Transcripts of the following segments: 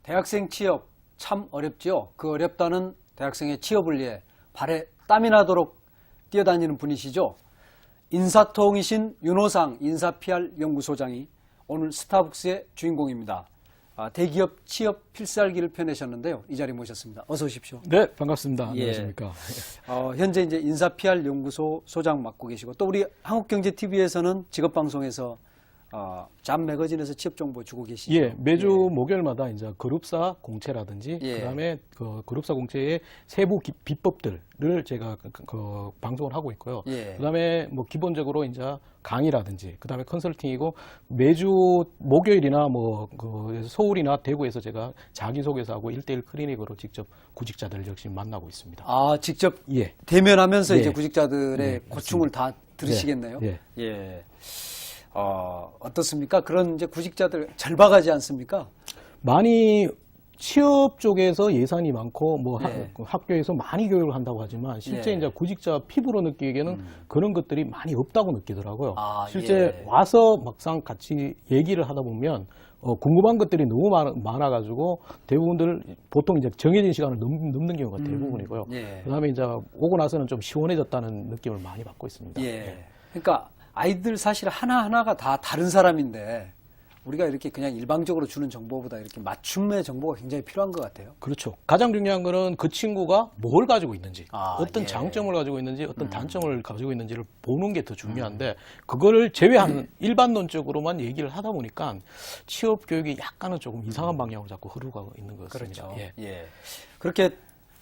대학생 취업 참 어렵지요. 그 어렵다는 대학생의 취업을 위해 발에 땀이 나도록 뛰어다니는 분이시죠. 인사통이신 윤호상 인사-PR 연구소장이 오늘 스타벅스의 주인공입니다. 대기업 취업 필살기를 펴내셨는데요. 이 자리 모셨습니다. 어서 오십시오. 네, 반갑습니다. 안녕하십니까. 현재 이제 인사-PR 연구소 소장 맡고 계시고 또 우리 한국경제TV에서는 직업방송에서 잠 매거진에서 취업 정보 주고 계시죠. 예, 매주 목요일마다 이제 그룹사 공채라든지 그다음에 그 그룹사 공채의 세부 비법들을 제가 방송을 하고 있고요. 그다음에 뭐 기본적으로 이제 강의라든지 그다음에 컨설팅이고 매주 목요일이나 뭐 그 서울이나 대구에서 제가 자기소개서하고 1대1 클리닉으로 직접 구직자들 역시 만나고 있습니다. 직접 대면하면서 이제 구직자들의 고충을 맞습니다. 다 들으시겠네요. 예. 어떻습니까? 그런 이제 구직자들 절박하지 않습니까? 많이 취업 쪽에서 예산이 많고 뭐 학교에서 많이 교육을 한다고 하지만 실제 이제 구직자 피부로 느끼기에는 그런 것들이 많이 없다고 느끼더라고요. 실제 와서 막상 같이 얘기를 하다 보면 궁금한 것들이 너무 많아가지고 대부분들 보통 이제 정해진 시간을 넘는 경우가 대부분이고요. 그다음에 이제 오고 나서는 좀 시원해졌다는 느낌을 많이 받고 있습니다. 그러니까 아이들 사실 하나하나가 다 다른 사람인데 우리가 이렇게 그냥 일방적으로 주는 정보보다 이렇게 맞춤의 정보가 굉장히 필요한 것 같아요. 그렇죠. 가장 중요한 거는 그 친구가 뭘 가지고 있는지, 어떤 장점을 가지고 있는지, 어떤 단점을 가지고 있는지를 보는 게 더 중요한데 그거를 제외하는 일반론적으로만 얘기를 하다 보니까 취업 교육이 약간은 조금 이상한 방향으로 자꾸 흐르고 있는 것 같습니다. 그렇죠. 그렇게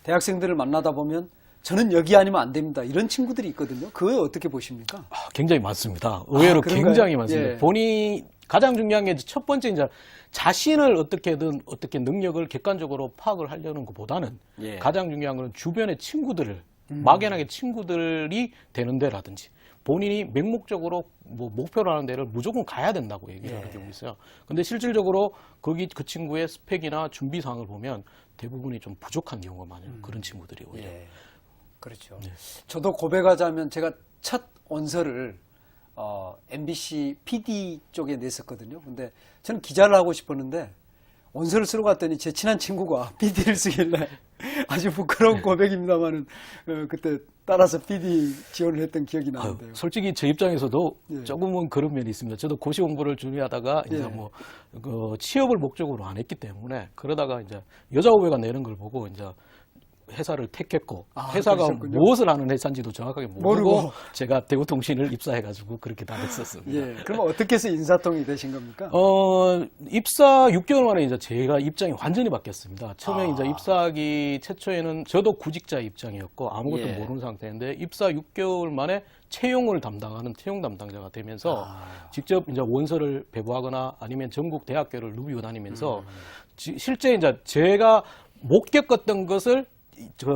대학생들을 만나다 보면 저는 여기 아니면 안 됩니다. 이런 친구들이 있거든요. 그거 어떻게 보십니까? 굉장히 많습니다. 의외로 굉장히 많습니다. 본인이 가장 중요한 게 첫 번째 이제 자신을 어떻게든 어떻게 능력을 객관적으로 파악을 하려는 것보다는 가장 중요한 것은 주변의 친구들을 막연하게 친구들이 되는 데라든지 본인이 맹목적으로 뭐 목표로 하는 데를 무조건 가야 된다고 얘기를 하는 경우가 있어요. 근데 실질적으로 거기 그 친구의 스펙이나 준비 사항을 보면 대부분이 좀 부족한 경우가 많아요. 그런 친구들이 오히려. 그렇죠. 저도 고백하자면 제가 첫 원서를 MBC PD 쪽에 냈었거든요. 근데 저는 기자를 하고 싶었는데 원서를 쓰러 갔더니 제 친한 친구가 PD를 쓰길래 아주 부끄러운 고백입니다만은 그때 따라서 PD 지원을 했던 기억이 나는데요. 솔직히 제 입장에서도 조금은 그런 면이 있습니다. 저도 고시 공부를 준비하다가 이제 뭐 취업을 목적으로 안 했기 때문에 그러다가 이제 여자 후배가 내는 걸 보고 이제 회사를 택했고 회사가 그러셨군요. 무엇을 하는 회사인지도 정확하게 모르고 제가 대구통신을 입사해가지고 그렇게 다녔었습니다. 그럼 어떻게 해서 인사통이 되신 겁니까? 입사 6개월 만에 이제 제가 입장이 완전히 바뀌었습니다. 처음에 이제 입사하기 최초에는 저도 구직자 입장이었고 아무것도 모르는 상태인데 입사 6개월 만에 채용을 담당하는 채용 담당자가 되면서 직접 이제 원서를 배부하거나 아니면 전국 대학교를 누비고 다니면서 실제 이제 제가 못 겪었던 것을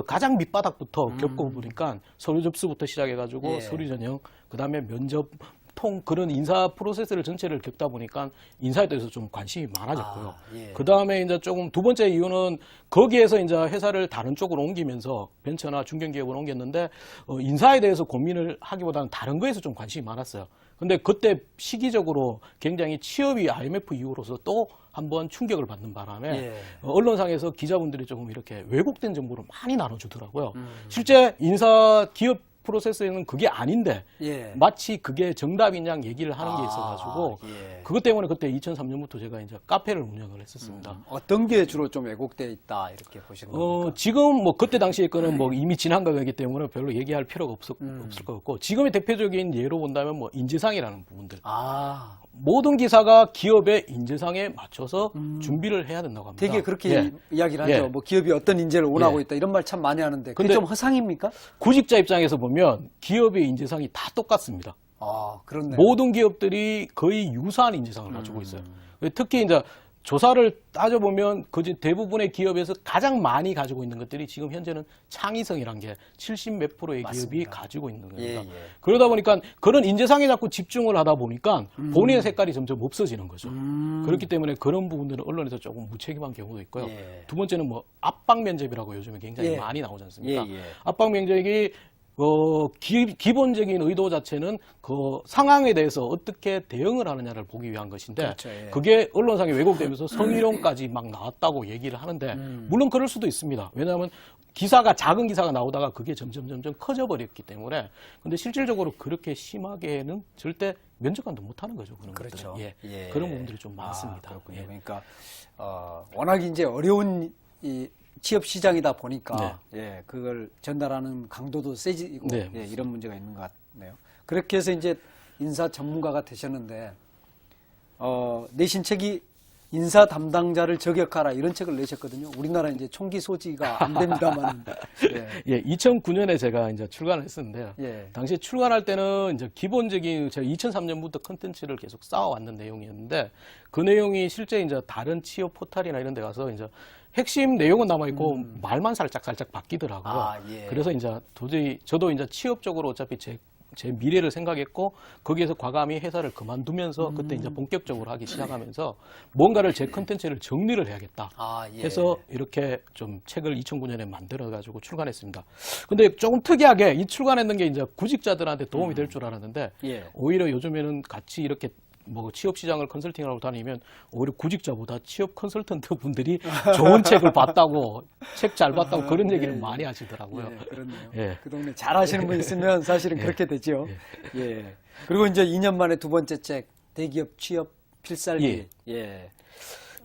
가장 밑바닥부터 겪어보니까 서류 접수부터 시작해가지고 서류 전형, 그 다음에 면접, 그런 인사 프로세스를 전체를 겪다 보니까 인사에 대해서 좀 관심이 많아졌고요. 그 다음에 이제 조금 두 번째 이유는 거기에서 이제 회사를 다른 쪽으로 옮기면서 벤처나 중견기업으로 옮겼는데 인사에 대해서 고민을 하기보다는 다른 거에서 좀 관심이 많았어요. 근데 그때 시기적으로 굉장히 취업이 IMF 이후로서 또 한번 충격을 받는 바람에 언론상에서 기자분들이 조금 이렇게 왜곡된 정보를 많이 나눠주더라고요. 실제 인사 기업 프로세스에는 그게 아닌데 마치 그게 정답인 양 얘기를 하는 게 있어가지고 그것 때문에 그때 2003년부터 제가 이제 카페를 운영을 했었습니다. 어떤 게 주로 좀 왜곡되어 있다 이렇게 보시는 겁니까? 지금 뭐 그때 당시에 거는 뭐 이미 지난 거기 때문에 별로 얘기할 필요가 없을 것 같고 지금의 대표적인 예로 본다면 뭐 인재상이라는 부분들. 모든 기사가 기업의 인재상에 맞춰서 준비를 해야 된다고 합니다. 되게 그렇게 이야기를 하죠. 뭐 기업이 어떤 인재를 원하고 있다 이런 말 참 많이 하는데 그게 좀 허상입니까? 구직자 입장에서 보면 기업의 인재상이 다 똑같습니다. 그렇네요. 모든 기업들이 거의 유사한 인재상을 가지고 있어요. 특히 이제 조사를 따져보면 대부분의 기업에서 가장 많이 가지고 있는 것들이 지금 현재는 창의성이란 게 70 몇 프로의 기업이 가지고 있는 겁니다. 그러다 보니까 그런 인재상에 자꾸 집중을 하다 보니까 본인의 색깔이 점점 없어지는 거죠. 그렇기 때문에 그런 부분들은 언론에서 조금 무책임한 경우도 있고요. 두 번째는 뭐 압박 면접이라고 요즘에 굉장히 많이 나오지 않습니까? 압박 면접이 기본적인 의도 자체는 그 상황에 대해서 어떻게 대응을 하느냐를 보기 위한 것인데 그렇죠, 예. 그게 언론상에 왜곡되면서 성희롱까지 막 나왔다고 얘기를 하는데 물론 그럴 수도 있습니다. 왜냐하면 작은 기사가 나오다가 그게 점점 커져버렸기 때문에 근데 실질적으로 그렇게 심하게는 절대 면접관도 못하는 거죠. 그런 그렇죠. 것들은. 예. 그런 부분들이 좀 많습니다. 그렇군요. 예. 그러니까 워낙 이제 어려운 이 취업 시장이다 보니까 예, 그걸 전달하는 강도도 세지고 네, 예, 이런 문제가 있는 것 같네요. 그렇게 해서 이제 인사 전문가가 되셨는데 내신 책이 인사 담당자를 저격하라 이런 책을 내셨거든요. 우리나라 이제 총기 소지가 안 됩니다만. 예, 2009년에 제가 이제 출간을 했었는데요. 예. 당시 출간할 때는 이제 기본적인 제가 2003년부터 컨텐츠를 계속 쌓아왔는 내용이었는데 그 내용이 실제 이제 다른 취업 포털이나 이런 데 가서 이제 핵심 내용은 남아있고 말만 살짝 바뀌더라고요. 아, 예. 그래서 이제 도저히 저도 이제 취업적으로 어차피 제 미래를 생각했고 거기에서 과감히 회사를 그만두면서 그때 이제 본격적으로 하기 시작하면서 뭔가를 제 컨텐츠를 정리를 해야겠다 예. 해서 이렇게 좀 책을 2009년에 만들어 가지고 출간했습니다. 근데 조금 특이하게 이 출간했는 게 이제 구직자들한테 도움이 될 줄 알았는데 예. 오히려 요즘에는 같이 이렇게 뭐 취업 시장을 컨설팅하고 다니면 오히려 구직자보다 취업 컨설턴트 분들이 좋은 책을 봤다고 책 잘 봤다고 그런 얘기를 많이 하시더라고요. 예, 그렇네요. 예. 그 동네 잘하시는 분 있으면 사실은 그렇게 되죠. 예. 그리고 이제 2년 만에 두 번째 책 대기업 취업 필살기. 예.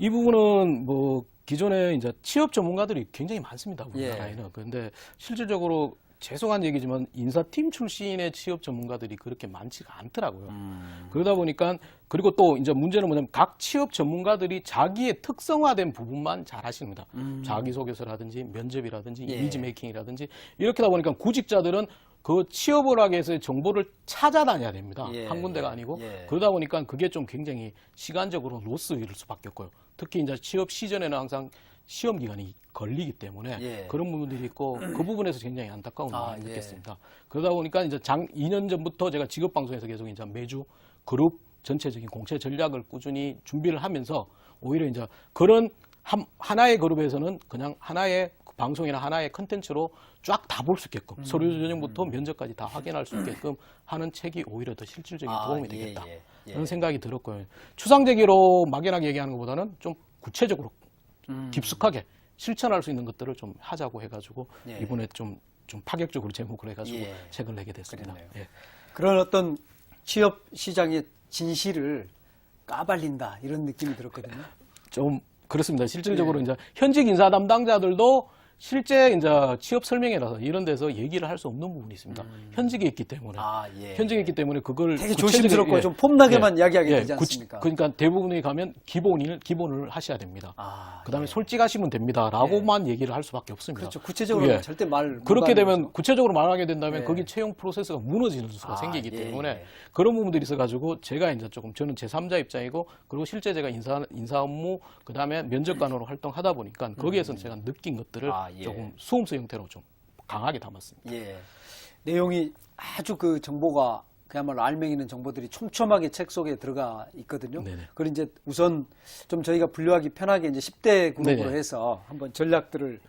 이 부분은 뭐 기존에 이제 취업 전문가들이 굉장히 많습니다. 우리나라에는. 그런데 실질적으로 죄송한 얘기지만 인사팀 출신의 취업 전문가들이 그렇게 많지가 않더라고요. 그러다 보니까 그리고 또 이제 문제는 뭐냐면 각 취업 전문가들이 자기의 특성화된 부분만 잘 하십니다. 자기소개서라든지 면접이라든지 이미지 메이킹이라든지 이렇게 하다 보니까 구직자들은 그 취업을 하기 위해서 정보를 찾아다녀야 됩니다. 한 군데가 아니고. 그러다 보니까 그게 좀 굉장히 시간적으로 로스일 수밖에 없고요. 특히 이제 취업 시전에는 항상 시험 기간이 걸리기 때문에 그런 부분들이 있고 그 부분에서 굉장히 안타까운 마음을 느꼈습니다. 그러다 보니까 이제 2년 전부터 제가 직업 방송에서 계속 이제 매주 그룹 전체적인 공채 전략을 꾸준히 준비를 하면서 오히려 이제 그런 하나의 그룹에서는 그냥 하나의 방송이나 하나의 컨텐츠로 쫙 다 볼 수 있게끔 서류 전형부터 면접까지 다 확인할 수 있게끔 하는 책이 오히려 더 실질적인 도움이 되겠다. 그런 생각이 들었고요. 추상적으로 막연하게 얘기하는 것보다는 좀 구체적으로 깊숙하게 실천할 수 있는 것들을 좀 하자고 해가지고 이번에 좀 파격적으로 제목을 해가지고 책을 내게 됐습니다. 예. 그런 어떤 취업 시장의 진실을 까발린다 이런 느낌이 들었거든요. 좀 그렇습니다. 실질적으로 이제 현직 인사 담당자들도 실제 이제 취업 설명회라서 이런 데서 얘기를 할 수 없는 부분이 있습니다. 현직에 있기 때문에. 현직에 있기 때문에 그걸 되게 조심스럽고 좀 폼나게만 이야기하게 되지 않습니까? 그러니까 대부분이 가면 기본을 하셔야 됩니다. 그다음에 솔직하시면 됩니다라고만 얘기를 할 수밖에 없습니다. 그렇죠. 구체적으로 절대 말 그렇게 되면 구체적으로 말하게 된다면 거기 채용 프로세스가 무너지는 수가 생기기 때문에 그런 부분들이 있어가지고 제가 이제 조금 저는 제3자 입장이고 그리고 실제 제가 인사 업무 그다음에 면접관으로 활동하다 보니까 거기에서 제가 느낀 것들을 조금 수험서 형태로 좀 강하게 담았습니다. 내용이 아주 그 정보가 그야말로 알맹이 있는 정보들이 촘촘하게 책 속에 들어가 있거든요. 그걸 이제 우선 좀 저희가 분류하기 편하게 이제 10대 그룹으로 해서 한번 전략들을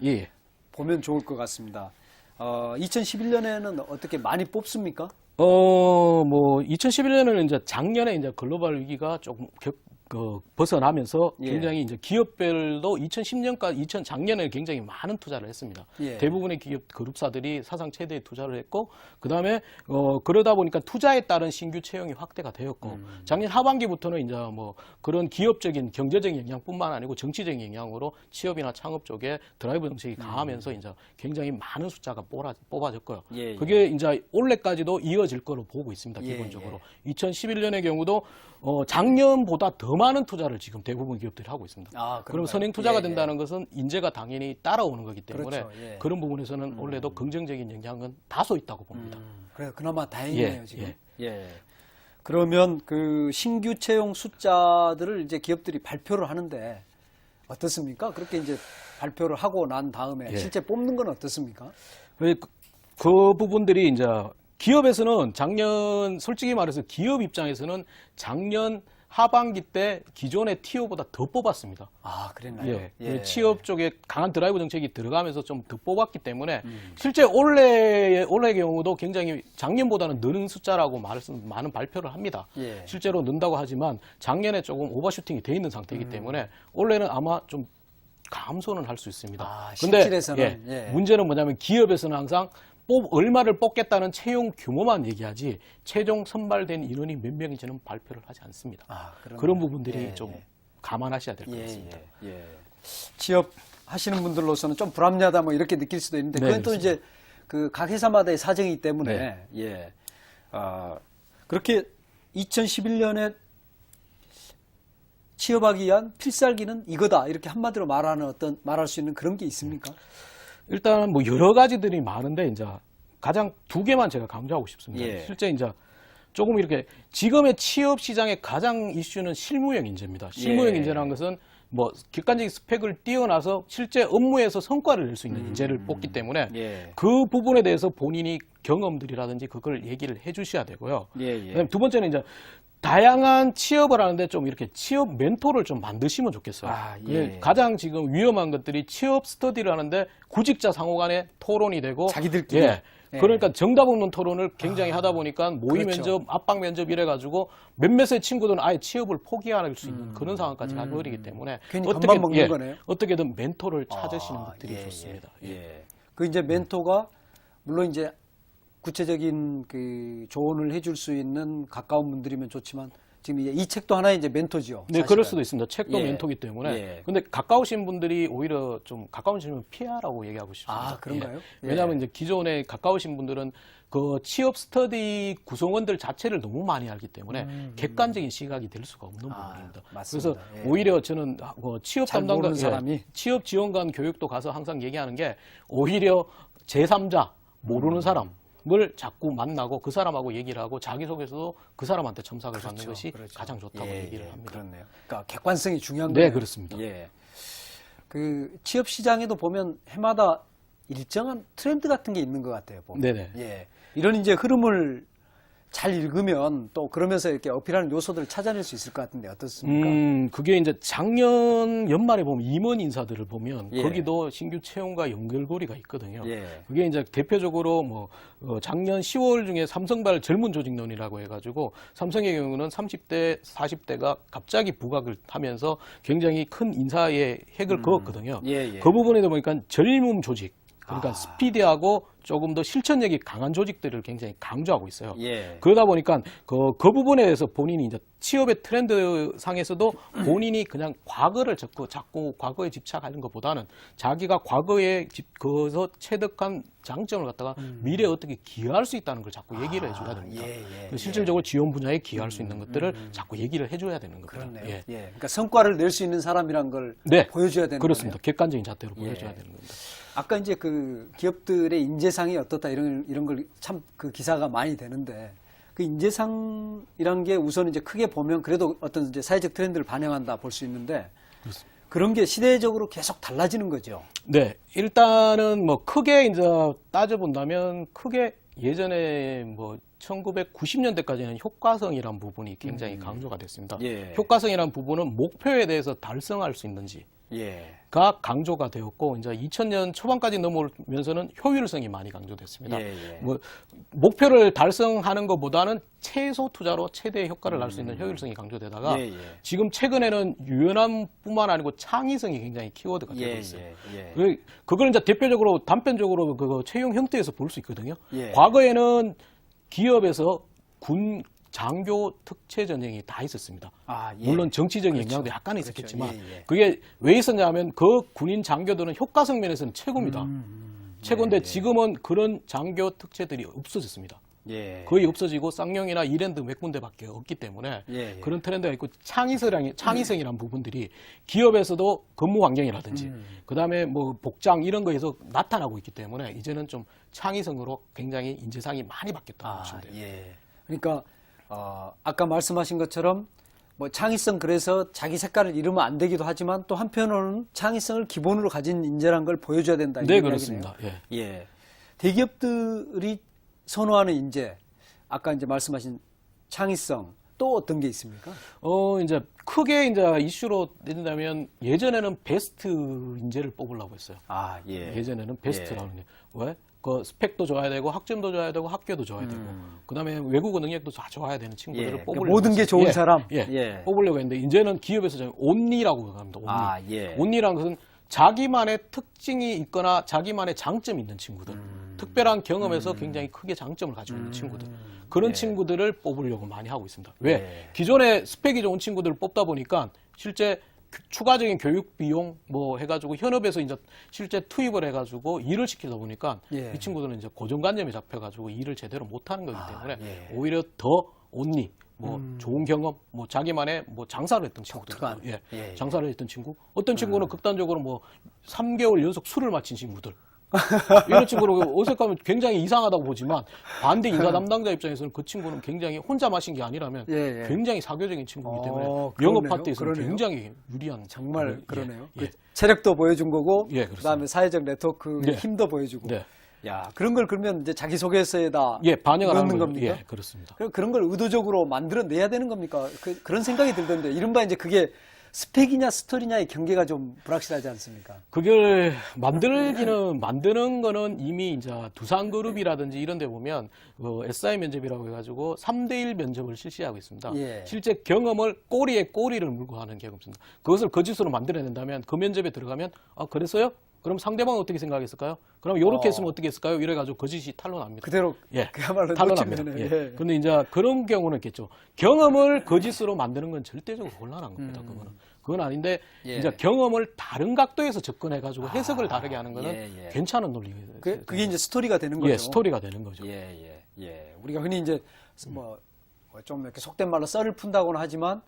보면 좋을 것 같습니다. 2011년에는 어떻게 많이 뽑습니까? 뭐 2011년에는 이제 작년에 이제 글로벌 위기가 조금 벗어나면서 굉장히 이제 기업별도 2010년까지 작년에 굉장히 많은 투자를 했습니다. 대부분의 기업 그룹사들이 사상 최대의 투자를 했고 그다음에 그러다 보니까 투자에 따른 신규 채용이 확대가 되었고 작년 하반기부터는 이제 뭐 그런 기업적인 경제적인 영향뿐만 아니고 정치적인 영향으로 취업이나 창업 쪽에 드라이브 정책이 강하면서 이제 굉장히 많은 숫자가 뽑아졌고요. 그게 이제 올해까지도 이어질 거로 보고 있습니다. 기본적으로 2011년의 경우도 작년보다 더 많은 투자를 지금 대부분 기업들이 하고 있습니다. 그럼 선행 투자가 된다는 것은 인재가 당연히 따라오는 거기 때문에 그런 부분에서는 올해도 긍정적인 영향은 다소 있다고 봅니다. 그래 그나마 다행이네요 지금. 그러면 그 신규 채용 숫자들을 이제 기업들이 발표를 하는데 어떻습니까? 그렇게 이제 발표를 하고 난 다음에 실제 뽑는 건 어떻습니까? 그 부분들이 이제 기업에서는 솔직히 말해서 기업 입장에서는 작년 하반기 때 기존의 티오보다 더 뽑았습니다. 아, 그랬나요? 예. 취업 쪽에 강한 드라이브 정책이 들어가면서 좀 더 뽑았기 때문에 실제 올해의 경우도 굉장히 작년보다는 느는 숫자라고 많은 발표를 합니다. 예. 실제로 는다고 하지만 작년에 조금 오버슈팅이 돼 있는 상태이기 때문에 올해는 아마 좀 감소는 할 수 있습니다. 아, 근데 실질에서는, 예. 문제는 뭐냐면 기업에서는 항상 얼마를 뽑겠다는 채용 규모만 얘기하지 최종 선발된 인원이 몇 명인지는 발표를 하지 않습니다. 아, 그런 부분들이 예, 좀 예. 감안하셔야 될 것 같습니다. 취업 하시는 분들로서는 좀 불합리하다 뭐 이렇게 느낄 수도 있는데 네, 그건 또 그렇습니다. 이제 그 각 회사마다의 사정이기 때문에 네. 예. 그렇게 2011년에 취업하기 위한 필살기는 이거다 이렇게 한마디로 말할 수 있는 그런 게 있습니까? 일단 뭐 여러 가지들이 많은데 이제 가장 두 개만 제가 강조하고 싶습니다. 예. 실제 이제 조금 이렇게 지금의 취업 시장의 가장 이슈는 실무형 인재입니다. 실무형 예. 인재라는 것은 뭐 객관적인 스펙을 뛰어나서 실제 업무에서 성과를 낼 수 있는 인재를 뽑기 때문에 예. 그 부분에 대해서 본인이 경험들이라든지 그걸 얘기를 해주셔야 되고요. 그다음에 두 번째는 이제 다양한 취업을 하는데 좀 이렇게 취업 멘토를 좀 만드시면 좋겠어요. 아, 예. 그게 가장 지금 위험한 것들이 취업 스터디를 하는데 구직자 상호 간에 토론이 되고 자기들끼리. 예. 예. 그러니까 정답 없는 토론을 굉장히 하다 보니까 모의 그렇죠. 면접, 압박 면접 이래가지고 몇몇의 친구들은 아예 취업을 포기할 수 있는 그런 상황까지 가버리기 때문에 괜히 밥만 먹는 거네요. 어떻게든 멘토를 찾으시는 것들이 예, 좋습니다. 예. 그 이제 멘토가 물론 이제 구체적인 그 조언을 해줄 수 있는 가까운 분들이면 좋지만 지금 이 책도 하나의 이제 멘토지요. 네, 사실은. 그럴 수도 있습니다. 책도 예. 멘토기 때문에. 예. 근데 가까우신 분들이 오히려 좀 가까우시면 피하라고 얘기하고 싶습니다. 아, 그런가요? 예. 왜냐하면 이제 기존에 가까우신 분들은 그 취업 스터디 구성원들 자체를 너무 많이 알기 때문에 객관적인 시각이 될 수가 없는 부분입니다. 맞습니다. 그래서 예. 오히려 저는 취업 잘 담당관, 모르는 사람이. 취업 지원관 교육도 가서 항상 얘기하는 게 오히려 제3자 모르는 사람을 자꾸 만나고 그 사람하고 얘기를 하고 자기소개서도 그 사람한테 첨삭을 받는 것이 가장 좋다고 얘기를 합니다. 그렇네요. 그러니까 객관성이 중요한 네, 거예요. 그렇습니다. 예. 그 취업 시장에도 보면 해마다 일정한 트렌드 같은 게 있는 것 같아요. 보면. 네네. 예. 이런 이제 흐름을 잘 읽으면 또 그러면서 이렇게 어필하는 요소들을 찾아낼 수 있을 것 같은데 어떻습니까? 그게 이제 작년 연말에 보면 임원 인사들을 보면 예. 거기도 신규 채용과 연결고리가 있거든요. 예. 그게 이제 대표적으로 뭐 작년 10월 중에 삼성발 젊은 조직론이라고 해가지고 삼성의 경우는 30대, 40대가 갑자기 부각을 하면서 굉장히 큰 인사의 획을 그었거든요. 예, 예. 그 부분에도 보니까 젊은 조직, 그러니까 스피디하고 조금 더 실천력이 강한 조직들을 굉장히 강조하고 있어요. 예. 그러다 보니까 그 부분에 대해서 본인이 이제 취업의 트렌드 상에서도 본인이 그냥 과거를 자꾸 과거에 집착하는 것보다는 자기가 과거에 거기서 체득한 장점을 갖다가 미래에 어떻게 기여할 수 있다는 걸 자꾸 얘기를 해줘야 됩니다. 예, 실질적으로 지원 분야에 기여할 수 있는 것들을 자꾸 얘기를 해줘야 되는 겁니다. 그렇네요. 예. 예. 그러니까 성과를 낼 수 있는 사람이란 걸 네, 보여줘야 되는 그렇습니다. 거네요. 객관적인 잣대로 보여줘야 예. 되는 겁니다. 아까 이제 그 기업들의 인재상이 어떻다 이런 걸 참 그 기사가 많이 되는데 그 인재상이란 게 우선 이제 크게 보면 그래도 어떤 이제 사회적 트렌드를 반영한다 볼 수 있는데 그런 게 시대적으로 계속 달라지는 거죠. 네, 일단은 뭐 크게 이제 따져본다면 크게 예전에 뭐 1990년대까지는 효과성이란 부분이 굉장히 강조가 됐습니다. 예. 효과성이란 부분은 목표에 대해서 달성할 수 있는지 예. 가 강조가 되었고 이제 2000년 초반까지 넘어오면서는 효율성이 많이 강조됐습니다. 예, 예. 뭐 목표를 달성하는 것보다는 최소 투자로 최대의 효과를 낼 수 있는 효율성이 강조되다가 예, 예. 지금 최근에는 유연함뿐만 아니고 창의성이 굉장히 키워드가 되고 예, 있어요. 예. 그걸 이제 대표적으로 단편적으로 그 채용 형태에서 볼 수 있거든요. 예. 과거에는 기업에서 군 장교 특채 전형이 다 있었습니다. 아, 예. 물론 정치적인 영향도 약간 있었겠지만 예, 예. 그게 왜 있었냐 하면 그 군인 장교들은 효과성 면에서는 최고입니다. 최고인데 예, 예. 지금은 그런 장교 특채들이 없어졌습니다. 예. 거의 없어지고 쌍용이나 이랜드 몇 군데밖에 없기 때문에 예, 예. 그런 트렌드가 있고 창의성이란 부분들이 기업에서도 근무 환경이라든지 그다음에 뭐 복장 이런 거에서 나타나고 있기 때문에 이제는 좀 창의성으로 굉장히 인재상이 많이 바뀌었다고 보시면 돼요. 예. 그러니까 아까 말씀하신 것처럼 뭐 창의성 그래서 자기 색깔을 잃으면 안 되기도 하지만 또 한편으로는 창의성을 기본으로 가진 인재란 걸 보여줘야 된다. 네, 이런 그렇습니다. 이야기네요. 예. 대기업들이 선호하는 인재, 아까 이제 말씀하신 창의성, 또 어떤 게 있습니까? 이제 크게 이제 이슈로 내린다면 예전에는 베스트 인재를 뽑으려고 했어요. 아, 예. 예전에는 베스트라는 게 왜? 그 스펙도 좋아야 되고 학점도 좋아야 되고 학교도 좋아야 되고 그다음에 외국어 능력도 다 좋아야 되는 친구들을 예. 뽑으려고 모든 게 했어요. 좋은 사람. 예. 뽑으려고 했는데 이제는 기업에서 저는 온리라고 합니다. 온리. 아, 예. 온리라는 것은 자기만의 특징이 있거나 자기만의 장점이 있는 친구들, 특별한 경험에서 굉장히 크게 장점을 가지고 있는 친구들, 그런 예. 친구들을 뽑으려고 많이 하고 있습니다. 왜? 예. 기존에 스펙이 좋은 친구들을 뽑다 보니까 실제 추가적인 교육 비용 뭐 해가지고 현업에서 이제 실제 투입을 해가지고 일을 시키다 보니까 예. 이 친구들은 이제 고정관념에 잡혀가지고 일을 제대로 못하는 거기 때문에 예. 오히려 더 온리, 뭐 좋은 경험, 뭐 자기만의 뭐 장사를 했던 친구들, 독특한. 예, 예. 장사를 했던 친구, 어떤 친구는 극단적으로 뭐 3개월 연속 술을 마신 친구들. 이런 친구로 어색하면 굉장히 이상하다고 보지만 반대 인사 담당자 입장에서는 그 친구는 굉장히 혼자 마신 게 아니라면 예, 예. 굉장히 사교적인 친구이기 때문에 그러네요. 영업할 때 있어서 그러네요. 굉장히 유리한 정말 예, 그러네요. 예. 그 체력도 보여준 거고, 예, 그렇습니다. 그다음에 사회적 네트워크 네. 힘도 보여주고. 네. 야, 그런 걸 그러면 이제 자기소개서에다 예, 반영을 하는 넣는 거죠. 겁니까? 예, 그렇습니다. 그런 걸 의도적으로 만들어내야 되는 겁니까? 그런 생각이 들던데, 이른바 이제 그게 스펙이냐 스토리냐의 경계가 좀 불확실하지 않습니까? 그걸 만드는 거는 이미 이제 두산그룹이라든지 이런 데 보면 SI 면접이라고 해가지고 3대1 면접을 실시하고 있습니다. 예. 실제 경험을 꼬리에 꼬리를 물고 하는 경우가 있습니다. 그것을 거짓으로 만들어낸다면 그 면접에 들어가면 아, 그랬어요? 그럼 상대방은 어떻게 생각했을까요? 그럼 이렇게 했으면 어떻게 했을까요? 이래가지고 거짓이 탄로납니다. 그대로 예, 그야말로 탄로납니다. 놓치면은, 예. 예. 근데 이제 그런 경우는 있겠죠. 경험을 거짓으로 만드는 건 절대적으로 곤란한 겁니다. 그건 아닌데 예. 이제 경험을 다른 각도에서 접근해가지고 해석을 다르게 하는 거는 예, 예. 괜찮은 논리예요. 그게 이제 스토리가 되는 거죠. 예, 스토리가 되는 거죠. 예. 우리가 흔히 이제 뭐 좀 이렇게 속된 말로 썰을 푼다고는 하지만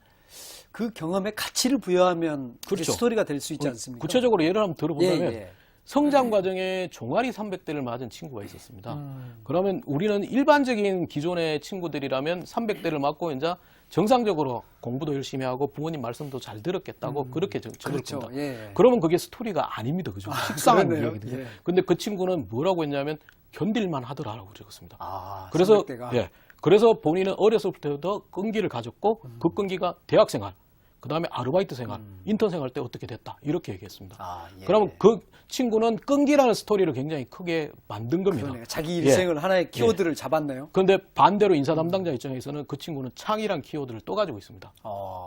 그 경험에 가치를 부여하면 그게 그렇죠. 스토리가 될 수 있지 않습니까? 구체적으로 예를 한번 들어본다면 예. 성장 과정에 종아리 300대를 맞은 친구가 있었습니다. 그러면 우리는 일반적인 기존의 친구들이라면 300대를 맞고 이제 정상적으로 공부도 열심히 하고 부모님 말씀도 잘 들었겠다고 그렇게 적을 그렇죠. 겁니다. 예. 그러면 그게 스토리가 아닙니다. 그죠? 식상한 그러네요. 이야기들. 예. 근데 그 친구는 뭐라고 했냐면 견딜만 하더라라고 적었습니다. 아, 그래서 300대가. 예. 그래서 본인은 어렸을 때부터 끈기를 가졌고 그 끈기가 대학 생활, 그다음에 아르바이트 생활, 인턴 생활 때 어떻게 됐다. 이렇게 얘기했습니다. 아, 예. 그러면 그 친구는 끈기라는 스토리를 굉장히 크게 만든 겁니다. 그러네요. 자기 일생을 하나의 키워드를 잡았네요. 그런데 반대로 인사 담당자 입장에서는 그 친구는 창이란 키워드를 또 가지고 있습니다.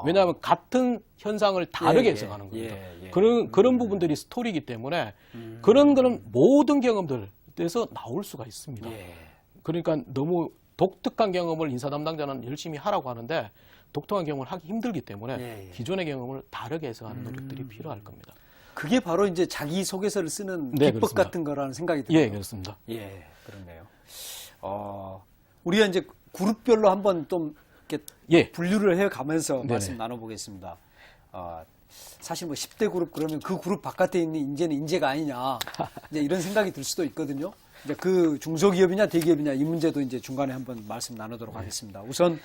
왜냐하면 같은 현상을 다르게 예, 해석하는 겁니다. 예. 그런 부분들이 스토리이기 때문에 그런 거는 모든 경험들에서 나올 수가 있습니다. 예. 그러니까 너무 독특한 경험을 인사 담당자는 열심히 하라고 하는데 독특한 경험을 하기 힘들기 때문에 예. 기존의 경험을 다르게 해석하는 노력들이 필요할 겁니다. 그게 바로 이제 자기 소개서를 쓰는 네, 기법 그렇습니다. 같은 거라는 생각이 들어요. 예, 그렇습니다. 예, 그렇네요. 우리가 이제 그룹별로 한번 좀 이렇게 예. 분류를 해가면서 네네. 말씀 나눠보겠습니다. 사실 뭐 10대 그룹 그러면 그 그룹 바깥에 있는 인재는 인재가 아니냐 이제 이런 생각이 들 수도 있거든요. 이제 그 중소기업이냐 대기업이냐 이 문제도 이제 중간에 한번 말씀 나누도록 하겠습니다. 우선